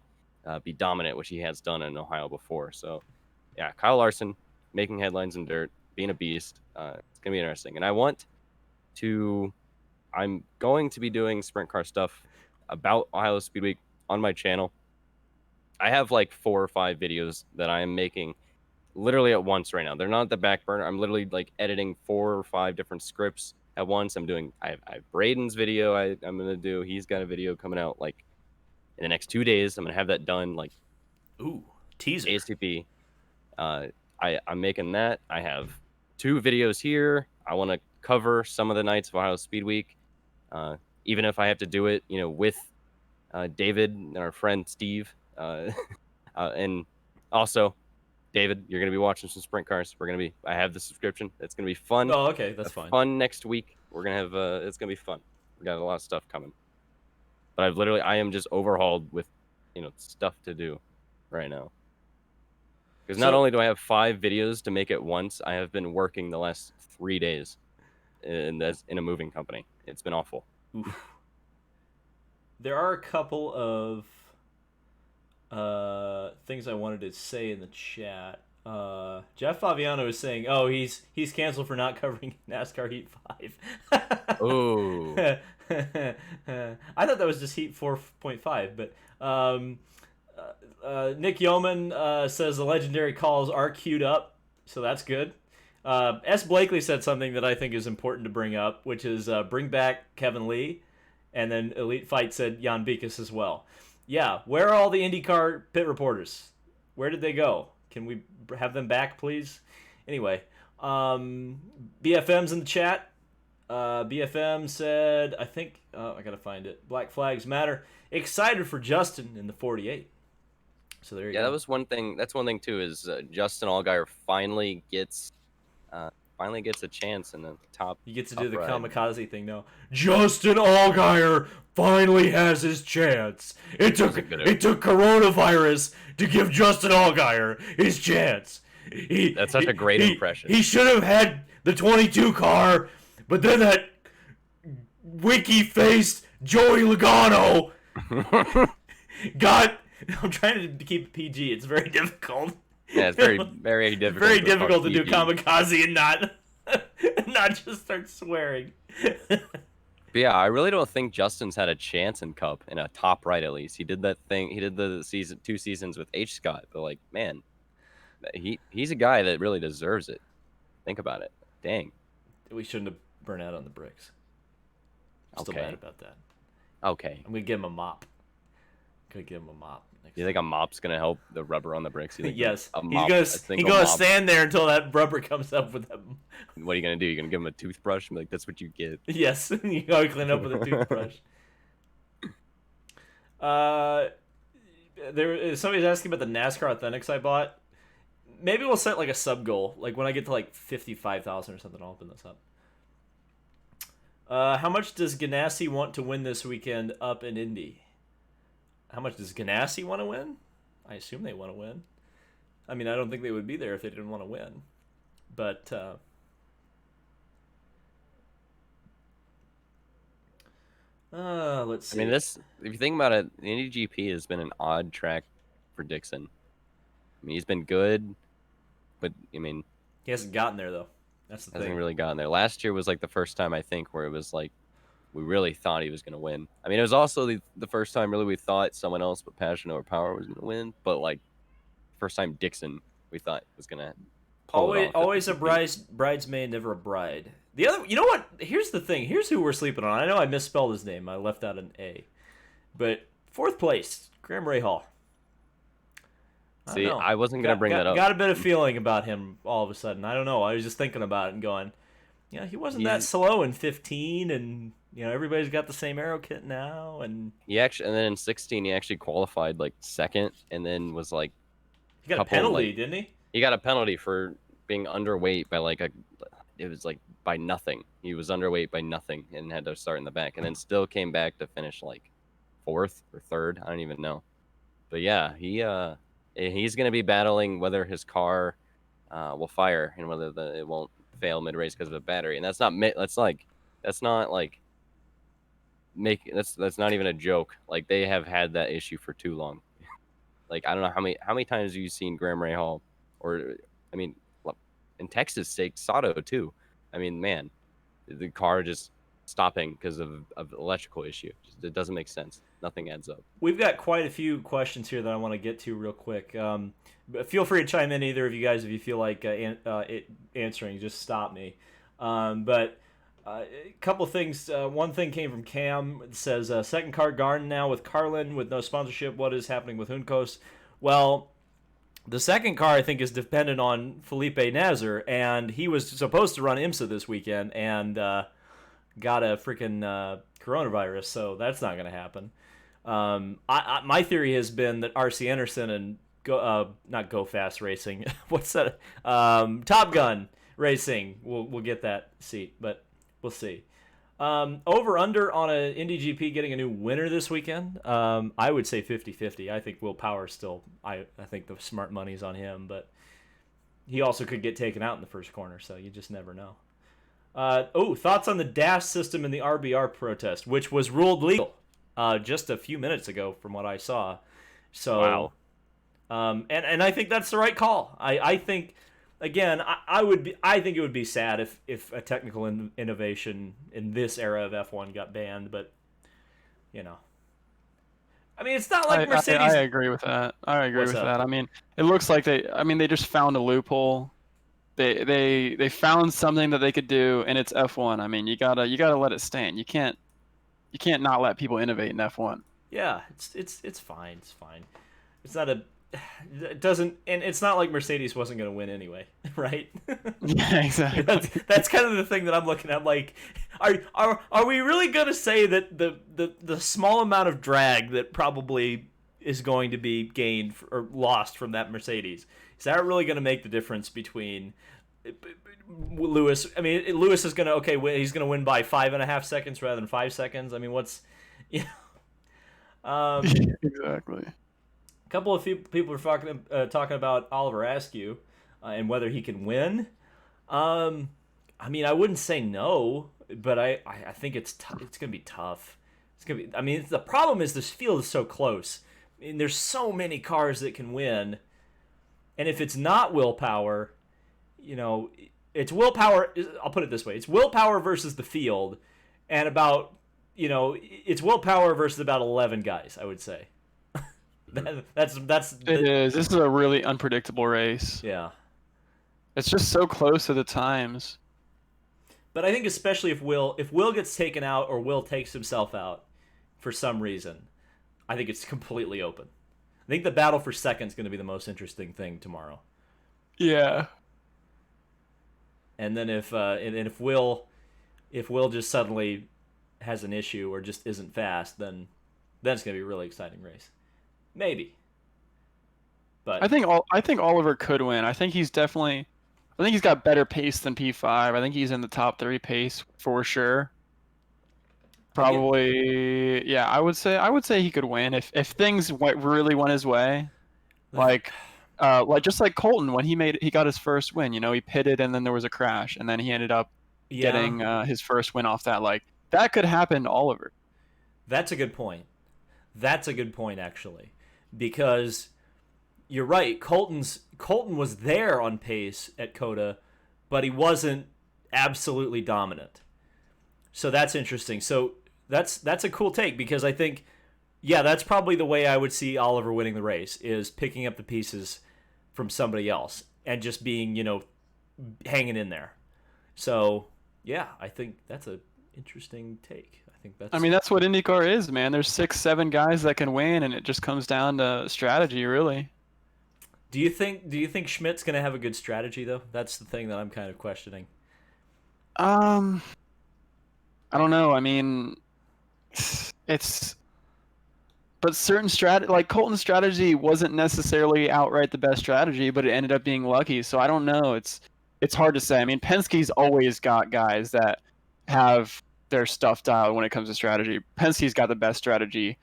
be dominant, which he has done in Ohio before. So, yeah, Kyle Larson making headlines in dirt, being a beast. It's gonna be interesting, and I'm going to be doing sprint car stuff about Ohio Speed Week on my channel. I have like 4 or 5 videos that I am making literally at once right now. They're not at the back burner. I'm literally like editing 4 or 5 different scripts at once. I have Braden's video I'm gonna do. He's got a video coming out like in the next 2 days. I'm gonna have that done like teaser ASAP. I'm making that. I have 2 videos here. I want to cover some of the nights of Ohio Speed Week, even if I have to do it with David and our friend Steve, and also David, you're gonna be watching some sprint cars. I have the subscription. It's gonna be fun. Oh, okay, that's fine. Fun next week. We're gonna have. It's gonna be fun. We got a lot of stuff coming. But I am just overhauled with, stuff to do, right now. Because not only do I have 5 videos to make at once, I have been working the last 3 days, in a moving company. It's been awful. Oof. There are a couple of things I wanted to say in the chat. Jeff Faviano is saying, "Oh, he's canceled for not covering NASCAR Heat 5." Oh, I thought that was just Heat 4.5, but Nick Yeoman says the legendary calls are queued up, so that's good. S. Blakely said something that I think is important to bring up, which is bring back Kevin Lee, and then Elite Fight said Jan Bikas as well. Yeah, where are all the IndyCar pit reporters? Where did they go? Can we have them back, please? Anyway, BFM's in the chat. BFM said, I think, I gotta find it. Black Flags Matter. Excited for Justin in the 48. So there you go. Yeah, that was one thing. That's one thing too. Is Justin Allgaier finally gets a chance in the top. You get to do the ride. kamikaze thing now. Justin Allgaier finally has his chance. It took coronavirus to give Justin Allgaier his chance. That's such a great impression. He should have had the 22 car, but then that wiki-faced Joey Logano got... I'm trying to keep it PG. It's very difficult. Yeah, it's very, very difficult. Very difficult to do kamikaze and not just start swearing. But yeah, I really don't think Justin's had a chance in Cup, in a top right at least. He did that thing. He did the 2 seasons with H. Scott, but like, man, he's a guy that really deserves it. Think about it. Dang. We shouldn't have burned out on the bricks. I'm still mad about that. Okay. I'm gonna give him a mop. Could give him a mop. You think a mop's gonna help the rubber on the bricks? Yes. He's gonna stand there until that rubber comes up with him. What are you gonna do? You're gonna give him a toothbrush and be like, "That's what you get." Yes. You gotta clean up with a toothbrush. Somebody's asking about the NASCAR Authentics I bought. Maybe we'll set like a sub goal. Like when I get to like 55,000 or something, I'll open this up. How much does Ganassi want to win this weekend up in Indy? How much does Ganassi want to win? I assume they want to win. I mean, I don't think they would be there if they didn't want to win. But let's see. I mean, if you think about it, the Indy GP has been an odd track for Dixon. I mean, he's been good, but I mean, he hasn't gotten there though. That's the thing. Hasn't really gotten there. Last year was like the first time I think where it was like we really thought he was going to win. I mean, it was also the first time really we thought someone else but Passion Over Power was going to win. But like first time Dixon we thought was going to always a bridesmaid, never a bride. The other, you know what? Here's the thing. Here's who we're sleeping on. I know I misspelled his name. I left out an A, but 4th place, Graham Rahal. See, I wasn't going to bring that up. Got a bit of feeling about him all of a sudden. I don't know. I was just thinking about it and going, yeah, he wasn't that slow in 15, and you know everybody's got the same aero kit now, and and then in 16 he actually qualified like 2nd, and then was like he got a penalty, didn't he? He got a penalty for being underweight by it was like by nothing. He was underweight by nothing and had to start in the back, and then still came back to finish like 4th or 3rd. I don't even know, but yeah, he's going to be battling whether his car will fire and whether it won't fail mid-race because of a battery. And that's not even a joke. Like they have had that issue for too long. Like I don't know how many times have you seen Graham Rahal, or I mean, in Texas sake, Sato too. I mean, man, the car just stopping because of electrical issue. It doesn't make sense. Nothing adds up. We've got quite a few questions here that I want to get to real quick. But feel free to chime in, either of you guys, if you feel like answering. Just stop me. But a couple things. One thing came from Cam. It says, second car Garden now with Carlin with no sponsorship. What is happening with Juncos? Well, the second car, I think, is dependent on Felipe Nasr, and he was supposed to run IMSA this weekend and got a freaking coronavirus, so that's not going to happen. My theory has been that RC Anderson and not Go Fast Racing, what's that? Top Gun Racing will get that seat, but we'll see. Over under on an Indy GP getting a new winner this weekend. I would say 50-50. I think Will Power still. I think the smart money's on him, but he also could get taken out in the first corner, so you just never know. Thoughts on the dash system in the RBR protest, which was ruled legal just a few minutes ago, from what I saw. So, wow. And I think that's the right call. I think, again, I think it would be sad if a technical innovation in this era of F1 got banned, but you know, I mean, it's not like Mercedes. I agree with that. I mean, it looks like they just found a loophole. They found something that they could do, and it's F1. I mean, you gotta let it stand. You can't not let people innovate in F1. Yeah, it's fine. It's fine. It's not it doesn't, and it's not like Mercedes wasn't going to win anyway, right? Yeah, exactly. That's kind of the thing that I'm looking at. Like, are we really going to say that the small amount of drag that probably is going to be gained or lost from that Mercedes, is that really going to make the difference between Lewis? I mean, Lewis is going to he's going to win by 5.5 seconds rather than 5 seconds. I mean, what's exactly. A couple of people are talking about Oliver Askew and whether he can win. I mean, I wouldn't say no, but I think it's going to be tough. It's going to be. I mean, the problem is this field is so close. I mean, there's so many cars that can win, and if it's not willpower, you know, it's willpower. I'll put it this way: it's willpower versus the field, and it's willpower versus about 11 guys. I would say. That's it is. This is a really unpredictable race. Yeah. It's just so close to the times. But I think especially if Will gets taken out or Will takes himself out for some reason, I think it's completely open. I think the battle for second is going to be the most interesting thing tomorrow. Yeah. And then if Will just suddenly has an issue or just isn't fast, then then it's gonna be a really exciting race. Maybe, but I think Oliver could win. I think he's got better pace than P5. I think he's in the top 3 pace for sure. Again, Probably, yeah. I would say he could win if things really went his way. Like just like Colton when he got his first win. You know, he pitted and then there was a crash and then he ended up yeah, getting his first win off that. Like that could happen to Oliver. that's a good point. That's a good point actually, because you're right. Colton was there on pace at Coda, but he wasn't absolutely dominant. So that's interesting. So that's a cool take because I think, yeah, that's probably the way I would see Oliver winning the race is picking up the pieces from somebody else and just being, hanging in there. So yeah, I think that's a interesting take. I think that's. I mean, that's what IndyCar is, man. There's 6, 7 guys that can win, and it just comes down to strategy, really. Do you think Schmidt's gonna have a good strategy though? That's the thing that I'm kind of questioning. I don't know. I mean, it's but certain like Colton's strategy wasn't necessarily outright the best strategy, but it ended up being lucky. So I don't know. It's hard to say. I mean, Penske's always got guys that have their stuff dialed when it comes to strategy. Penske's got the best strategy,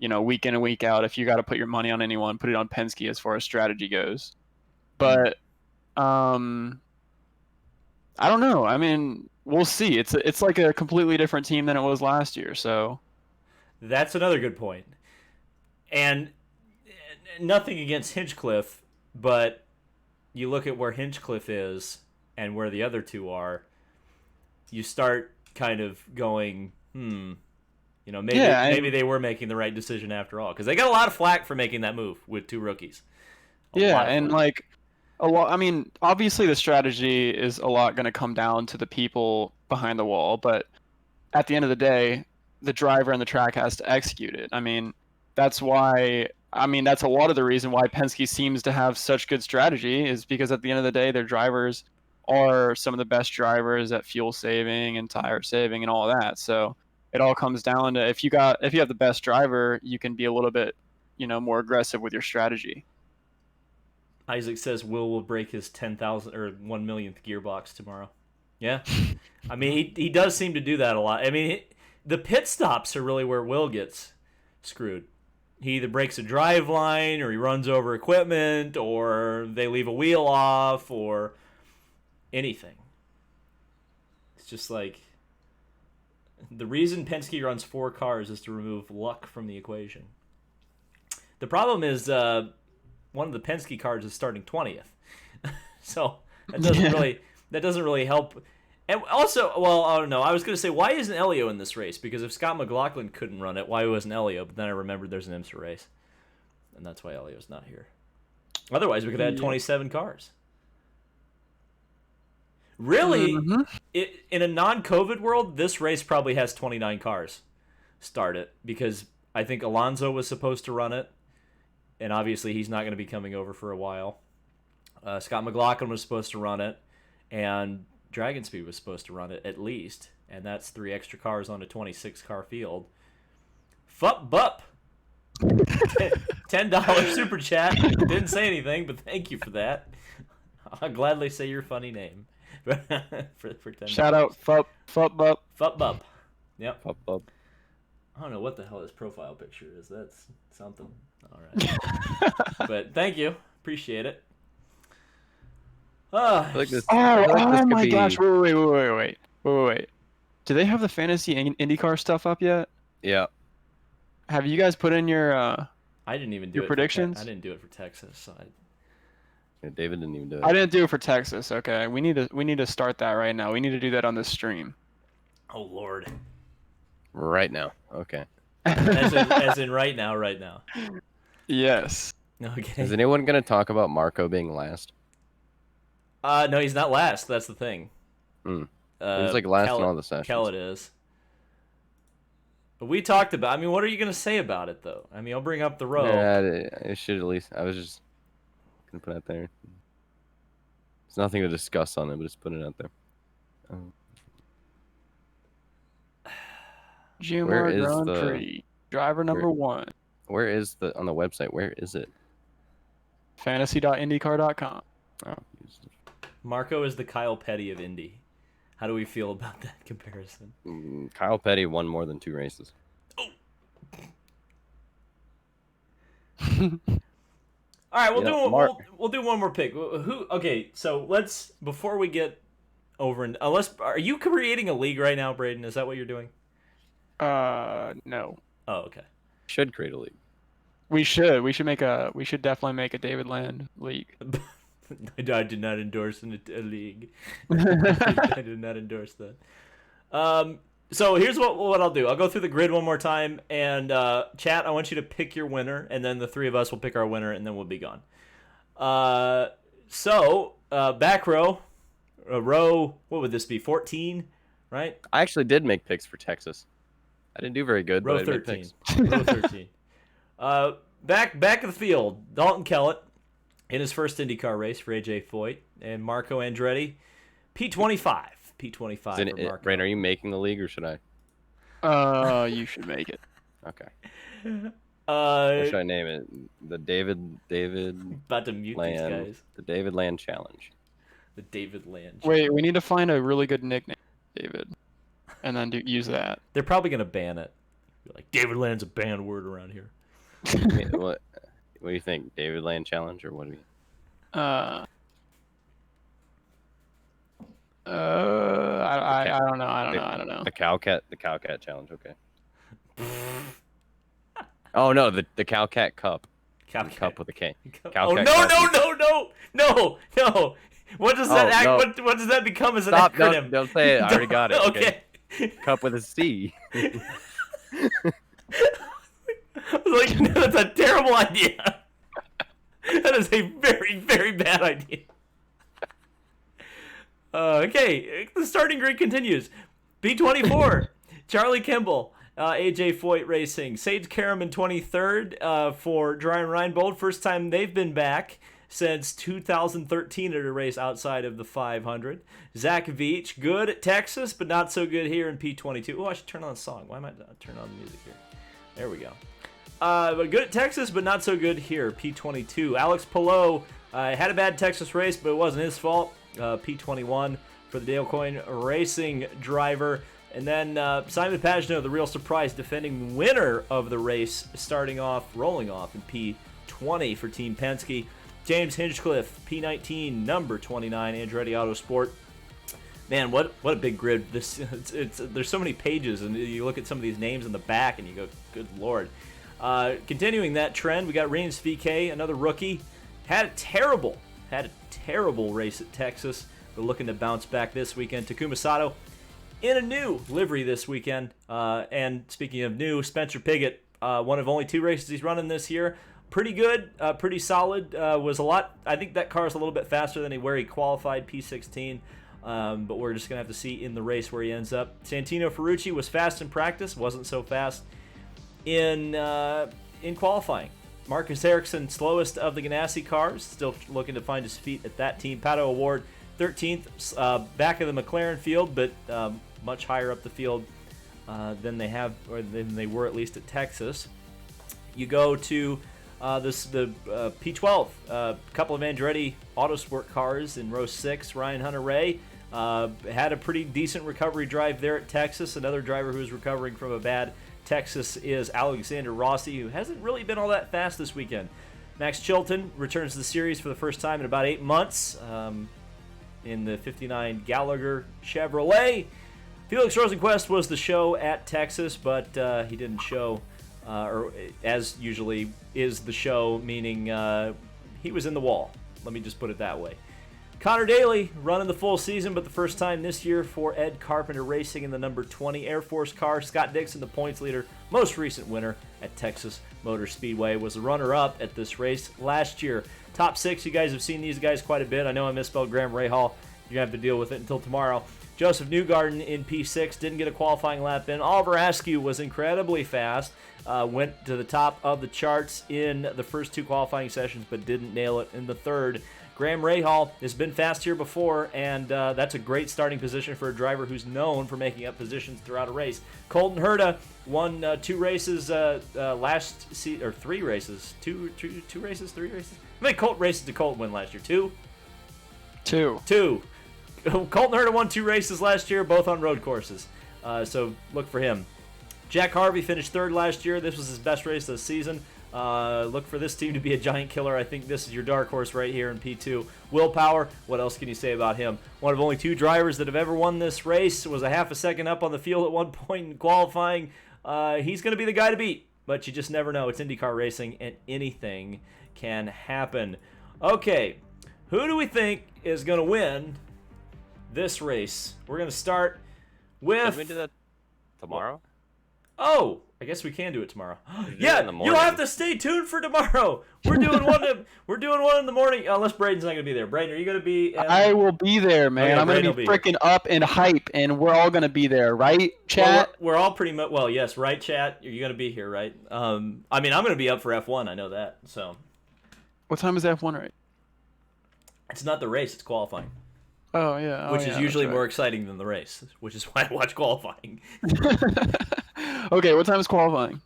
week in and week out. If you got to put your money on anyone, put it on Penske as far as strategy goes. But I don't know. I mean, we'll see. It's like a completely different team than it was last year. So That's another good point. And nothing against Hinchcliffe, but you look at where Hinchcliffe is and where the other two are, you start kind of going, maybe they were making the right decision after all, because they got a lot of flack for making that move with 2 rookies. Yeah, and like a lot. I mean, obviously the strategy is a lot going to come down to the people behind the wall, but at the end of the day, the driver and the track has to execute it. I mean, that's why. I mean, that's a lot of the reason why Penske seems to have such good strategy is because at the end of the day, their drivers are some of the best drivers at fuel saving and tire saving and all that. So it all comes down to if you have the best driver, you can be a little bit, more aggressive with your strategy. Isaac says Will break his 10,000 or 1 millionth gearbox tomorrow. Yeah, I mean he does seem to do that a lot. I mean the pit stops are really where Will gets screwed. He either breaks a drive line or he runs over equipment or they leave a wheel off or anything. It's just like the reason Penske runs 4 cars is to remove luck from the equation. The problem is one of the Penske cars is starting 20th. So that doesn't really help. And also, well, I don't know. I was going to say, why isn't Elio in this race? Because if Scott McLaughlin couldn't run it, why wasn't Elio? But then I remembered there's an IMSA race. And that's why Elio's not here. Otherwise, we could have had 27 cars. Really, in a non-COVID world, this race probably has 29 cars start it. Because I think Alonso was supposed to run it. And obviously, he's not going to be coming over for a while. Scott McLaughlin was supposed to run it. And Dragon Speed was supposed to run it at least, and that's 3 extra cars on a 26-car field. Fup Bup, $10 super chat. Didn't say anything, but thank you for that. I'll gladly say your funny name for $10. Shout out Fup Bup. Fup Bup. Yep. Pop up. I don't know what the hell his profile picture is. That's something. All right. But thank you. Appreciate it. I feel like this, Oh, I feel like this could my be- gosh! Wait. Do they have the fantasy IndyCar stuff up yet? Yeah. Have you guys put in your? I didn't even do Your it. predictions? I didn't do it for Texas. So Yeah, David didn't even do it. I didn't do it for Texas. Okay, we need to start that right now. We need to do that on this stream. oh Lord. Right now. Okay. As in right now. Yes. Okay. Is anyone going to talk about Marco being last? No, he's not last. That's the thing. He was like last in all the sessions. Kellett is. But we talked about. I mean, what are you gonna say about it, though? I mean, I'll bring up the row. Yeah, I should at least. I was just gonna put it out there. There's nothing to discuss on it, but just put it out there. Jumar Where is Grand the- Prix. Driver number 1. Where is on the website? Where is it? Fantasy.indycar.com. Oh, Marco is the Kyle Petty of Indy. How do we feel about that comparison? Kyle Petty won more than 2 races. All right, we'll do one more pick. Okay, so let's before we get over and are you creating a league right now, Braden? Is that what you're doing? No. Oh, okay. Should create a league. We should definitely make a David Land league. I did not endorse a league. I did not endorse that. So here's what I'll do. I'll go through the grid one more time, and chat, I want you to pick your winner, and then the 3 of us will pick our winner, and then we'll be gone. Back row, what would this be, 14, right? I actually did make picks for Texas. I didn't do very good, Row but I 13. made picks. Row 13. Back of the field, Dalton Kellett in his first IndyCar race for AJ Foyt, and Marco Andretti, P25. P25 for Marco. Brain, are you making the league or should I? You should make it. Okay. What should I name it? The David about to mute Land, these guys. The David Land Challenge. The David Land. Wait, we need to find a really good nickname, David, and then use that. They're probably gonna ban it. Be like, David Land's a banned word around here. What do you think? David Land Challenge or what do you? I don't know. I don't know. The Cowcat Challenge. Okay. Oh no, the Cowcat Cup. Cowcat. Cup with a K. Oh no! What does that What does that become as an acronym? Don't say it. I already got it. Okay. Cup with a C. I was like, no, that's a terrible idea. That is a very, very bad idea. Okay, the starting grid continues. B24, Charlie Kimball, AJ Foyt Racing. Sage Karam in 23rd for Brian Reinbold. First time they've been back since 2013 at a race outside of the 500. Zach Veach, good at Texas, but not so good here in P22. Oh, I should turn on the song. Why am I not turning on the music here? There we go. But good at Texas, but not so good here. P22. Alex Palou had a bad Texas race, but it wasn't his fault. P21 for the Dale Coyne Racing driver. And then Simon Pagenaud, the real surprise, defending winner of the race, rolling off in P20 for Team Penske. James Hinchcliffe, P19, number 29, Andretti Autosport. Man, what a big grid. There's so many pages, and you look at some of these names in the back, and you go, good Lord. Continuing that trend, we got Reens VK, another rookie. Had a terrible race at Texas, but looking to bounce back this weekend. Takuma Sato in a new livery this weekend. And speaking of new, Spencer Pigot, one of only 2 races he's running this year. Pretty good, pretty solid. Was a lot. I think that car is a little bit faster than where he qualified, P16. But we're just gonna have to see in the race where he ends up. Santino Ferrucci was fast in practice, wasn't so fast in qualifying. Marcus Ericsson, slowest of the Ganassi cars, still looking to find his feet at that team. Pato Award, 13th, back of the McLaren field, but much higher up the field than they were at least at Texas. You go to the P12, a couple of Andretti Autosport cars in row 6. Ryan Hunter-Reay had a pretty decent recovery drive there at Texas. Another driver who is recovering from a bad Texas is Alexander Rossi, who hasn't really been all that fast this weekend. Max Chilton returns to the series for the first time in about 8 months in the 59 Gallagher Chevrolet. Felix Rosenquist was the show at Texas, but he didn't show, or as usually is the show, meaning he was in the wall. Let me just put it that way. Connor Daly running the full season, but the first time this year for Ed Carpenter Racing in the number 20 Air Force car. Scott Dixon, the points leader, most recent winner at Texas Motor Speedway, was a runner-up at this race last year. Top 6, you guys have seen these guys quite a bit. I know I misspelled Graham Rahal. You're going to have to deal with it until tomorrow. Joseph Newgarden in P6, didn't get a qualifying lap in. Oliver Askew was incredibly fast. Went to the top of the charts in the first 2 qualifying sessions, but didn't nail it in the third. Graham Rahal has been fast here before, and that's a great starting position for a driver who's known for making up positions throughout a race. Colton Herta won 2 races last season, or 3 races. 2 races, 3 races? How many Colt races did Colton win last year? 2? 2. Colton Herta won 2 races last year, both on road courses. So look for him. Jack Harvey finished 3rd last year. This was his best race of the season. Look for this team to be a giant killer. I think this is your dark horse right here in P2. Will Power, what else can you say about him? One of only 2 drivers that have ever won this race. Was a half a second up on the field at one point in qualifying. He's going to be the guy to beat, but you just never know. It's IndyCar racing, and anything can happen. Okay, who do we think is going to win this race? We're going to start with... Can we do that tomorrow? Oh, I guess we can do it tomorrow. Yeah, you'll have to stay tuned for tomorrow. We're doing one in the morning. Unless Braden's not gonna be there. Braden, are you gonna be? I will be there, man. Okay, I'm gonna be freaking up and hype, and we're all gonna be there, right, chat? Well, we're all pretty much. Well, yes, right, chat. You're gonna be here, right? I mean, I'm gonna be up for F1. I know that. So. What time is F1 right? It's not the race. It's qualifying. Oh yeah. Which is usually more exciting than the race, which is why I watch qualifying. Okay, what time is qualifying?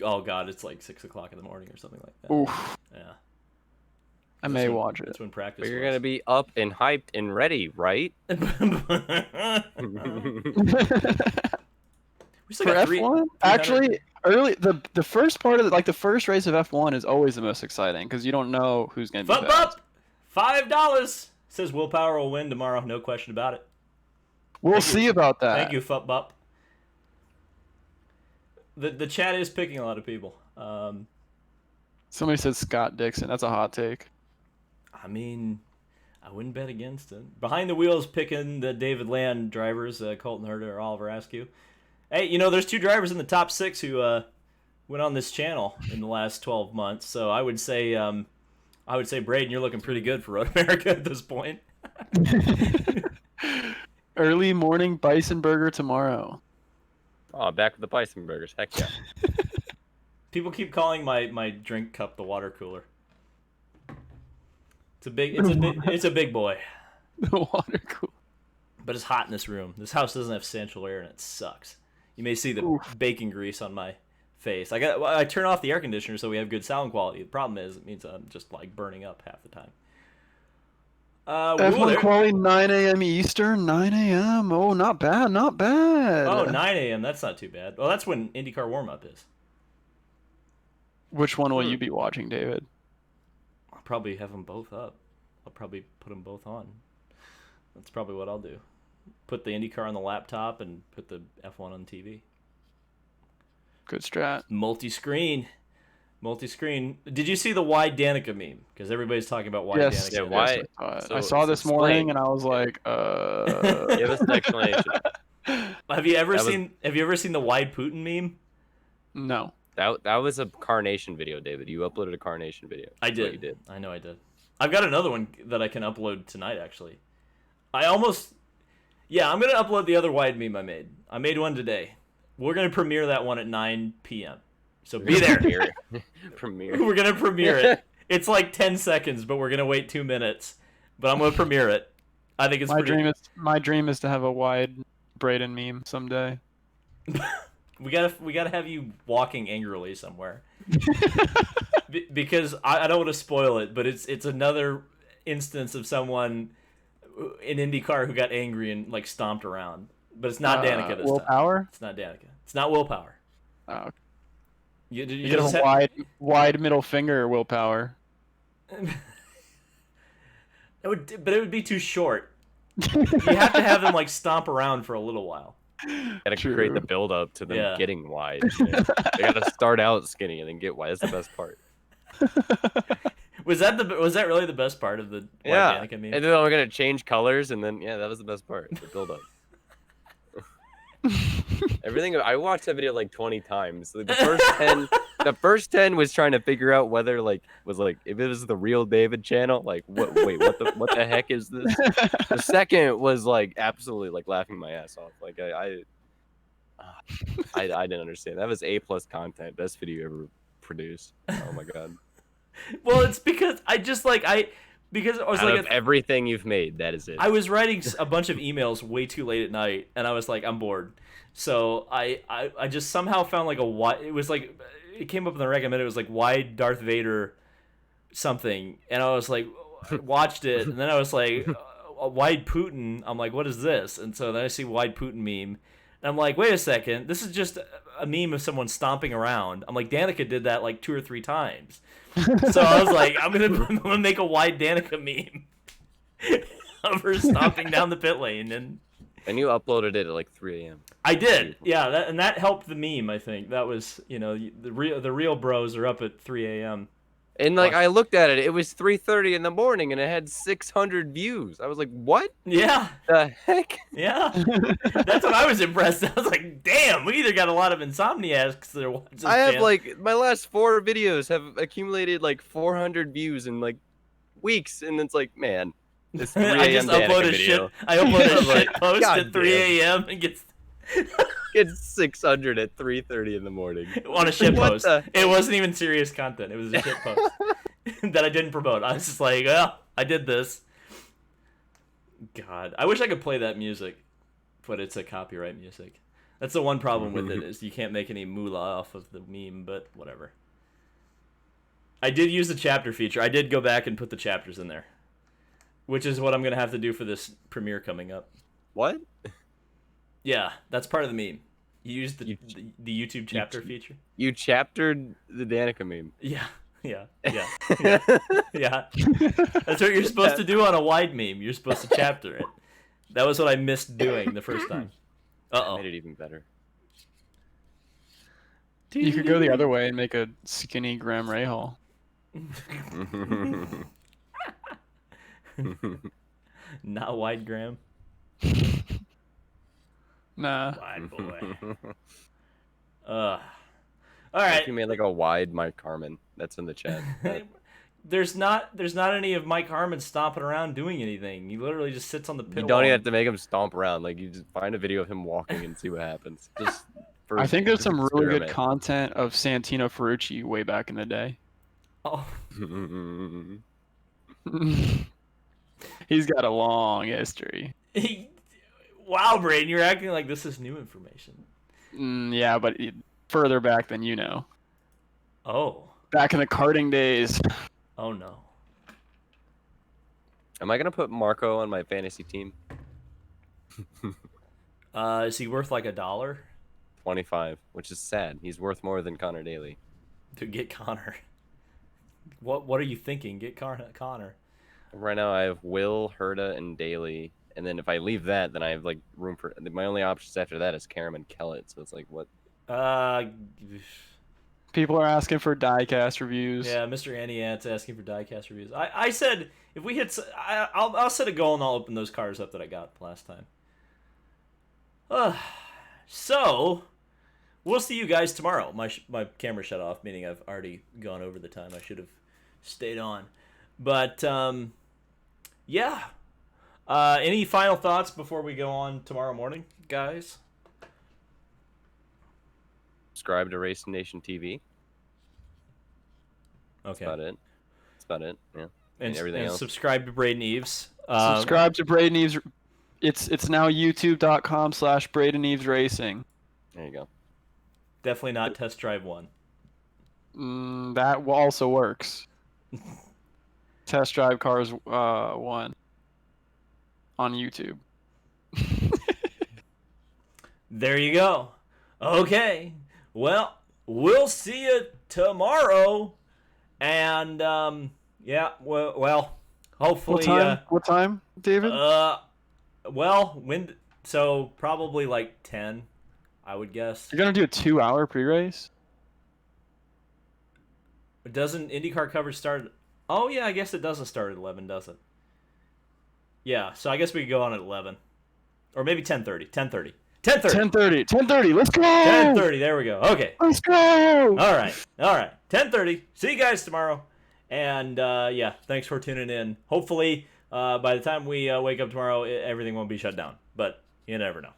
Oh God, it's like 6 o'clock in the morning or something like that. Oof. Yeah. I may watch it. That's when practice. But you're gonna be up and hyped and ready, right? We still For got F1? Actually, early the first part of the first race of F1 is always the most exciting because you don't know who's gonna be Fup best. up, $5 says Willpower will win tomorrow. No question about it. We'll see about that. Thank you, Fup Up. The chat is picking a lot of people. Somebody said Scott Dixon. That's a hot take. I mean, I wouldn't bet against it. Behind the wheels picking the David Land drivers, Colton Herta or Oliver Askew. Hey, there's 2 drivers in the top 6 who went on this channel in the last 12 months. So I would say Braden, you're looking pretty good for Road America at this point. Early morning bison burger tomorrow. Oh, back with the bison burgers. Heck yeah. People keep calling my drink cup the water cooler. It's a big boy. The water cooler. But it's hot in this room. This house doesn't have central air and it sucks. You may see the bacon grease on my face. I turn off the air conditioner so we have good sound quality. The problem is it means I'm just like burning up half the time. F1 quality 9 a.m. Eastern, 9 a.m. Oh, not bad, not bad. Oh, 9 a.m. That's not too bad. Well, that's when IndyCar warm-up is. Which one will you be watching, David? I'll probably have them both up. I'll probably put them both on. That's probably what I'll do. Put the IndyCar on the laptop and put the F1 on TV. Good strat. Multi-screen. Did you see the wide Danica meme? Because everybody's talking about wide Yes, Danica. Yeah, why? I saw this morning and I was like, Give us an explanation. Have you ever seen the wide Putin meme? No. That was a Carnation video, David. You uploaded a Carnation video. I That's what did. You did. I know I did. I've got another one that I can upload tonight, actually. I'm going to upload the other wide meme I made. I made one today. We're going to premiere that one at 9 p.m. So be there. Premiere. We're going to premiere it. It's like 10 seconds, but we're going to wait 2 minutes. But I'm going to premiere it. I think it's my dream is to have a wide Braden meme someday. We gotta have you walking angrily somewhere. Because I don't want to spoil it, but it's another instance of someone in IndyCar who got angry and like stomped around. But it's not Danica this time. Willpower? It's not Danica. It's not Willpower. Oh, okay. You You get a wide middle finger, Willpower. But it would be too short. You have to have them like stomp around for a little while. Gotta create the build up to them Yeah. getting wide. They gotta start out skinny and then get wide. That's the best part. Was that really the best part of the Yeah. Danica meme? And then we're gonna change colors, and then that was the best part. The build up. Everything. I watched that video like 20 times. Like, the first 10 was trying to figure out whether if it was the real David channel. Like what the heck is this? The second was like absolutely like laughing my ass off. Like I didn't understand. That was A+ content. Best video ever produced. Oh my god. Well, it's because because I was Out like, of everything you've made, that is it. I was writing a bunch of emails way too late at night, and I was like, I'm bored. So I just somehow found like it was like, it came up in the recommended, it was like wide Darth Vader something, and I was like, I watched it, and then I was like, wide Putin. I'm like, what is this? And so then I see wide Putin meme, and I'm like, wait a second, this is just a meme of someone stomping around. I'm like, Danica did that like 2 or 3 times. So I was like, I'm gonna make a wide Danica meme of her stomping down the pit lane, and you uploaded it at like 3 a.m. I did, yeah, and that helped the meme. I think that was, the real bros are up at 3 a.m. And like I looked at it, it was 3:30 in the morning, and it had 600 views. I was like, "What Yeah, the heck?" yeah, that's what I was impressed. I was like, damn, we either got a lot of insomniacs that are watching this I have channel. like my last 4 videos have accumulated like 400 views in like weeks, and it's like, man, this 3 a.m. I just upload Danica a video. shit. I upload a I'm like, shit post God at 3 a.m. and gets It's 600 at 3:30 in the morning. on a shit What post. the- It wasn't even serious content. It was a shit post that I didn't promote. I was just like, well, I did this. God, I wish I could play that music, but it's a copyright music. That's the one problem with it, is you can't make any moolah off of the meme, but whatever. I did use the chapter feature. I did go back and put the chapters in there, which is what I'm going to have to do for this premiere coming up. What? Yeah, that's part of the meme. You used the YouTube chapter feature? You chaptered the Danica meme. Yeah. Yeah. That's what you're supposed to do on a wide meme. You're supposed to chapter it. That was what I missed doing the first time. Made it even better. You could go the other way and make a skinny Graham Rahal. Not wide Graham. Nah. Wide boy. All right. If you made like a wide Mike Harmon, that's in the chat. There's not any of Mike Harmon stomping around doing anything. He literally just sits on the pit You don't wall. even have to make him stomp around. Like, you just find a video of him walking and see what happens. Just for I think there's some really good experiment. content of Santino Ferrucci way back in the day. Oh. He's got a long history. Wow, Braden, you're acting like this is new information. Yeah, but further back than you know. Oh. Back in the karting days. Oh no. Am I gonna put Marco on my fantasy team? Is he worth like $1 $25, which is sad. He's worth more than Connor Daly. to get Connor? What are you thinking? Get Connor. Right now, I have Will, Herta, and Daly. And then if I leave that, then I have like room for my only options after that is Karam and Kellett. So it's like, what? People are asking for diecast reviews. Yeah, Mr. Andy Ant's asking for diecast reviews. I said if we hit, I'll set a goal and I'll open those cars up that I got last time. So we'll see you guys tomorrow. My camera shut off, meaning I've already gone over the time I should have stayed on. But yeah. Any final thoughts before we go on tomorrow morning, guys? Subscribe to Racing Nation TV. Okay. That's about it. Yeah. And everything else. Subscribe to Braden Eves. Subscribe to Braden Eves. It's now youtube.com/Braden Eves Racing. There you go. Definitely not Test Drive 1. That also works. Test Drive Cars 1 on YouTube. There you go. Okay. Well, we'll see you tomorrow. And yeah, well, hopefully. What time, David? Well, so probably like 10, I would guess. You're gonna do a 2-hour pre-race? Doesn't IndyCar coverage start? Oh yeah, I guess it doesn't start at 11, does it? Yeah, so I guess we could go on at 11, or maybe 10:30. 10:30. 10:30. 10:30. Let's go. 10:30. There we go. Okay. Let's go. All right. 10:30. See you guys tomorrow. And yeah, thanks for tuning in. Hopefully, by the time we wake up tomorrow, everything won't be shut down. But you never know.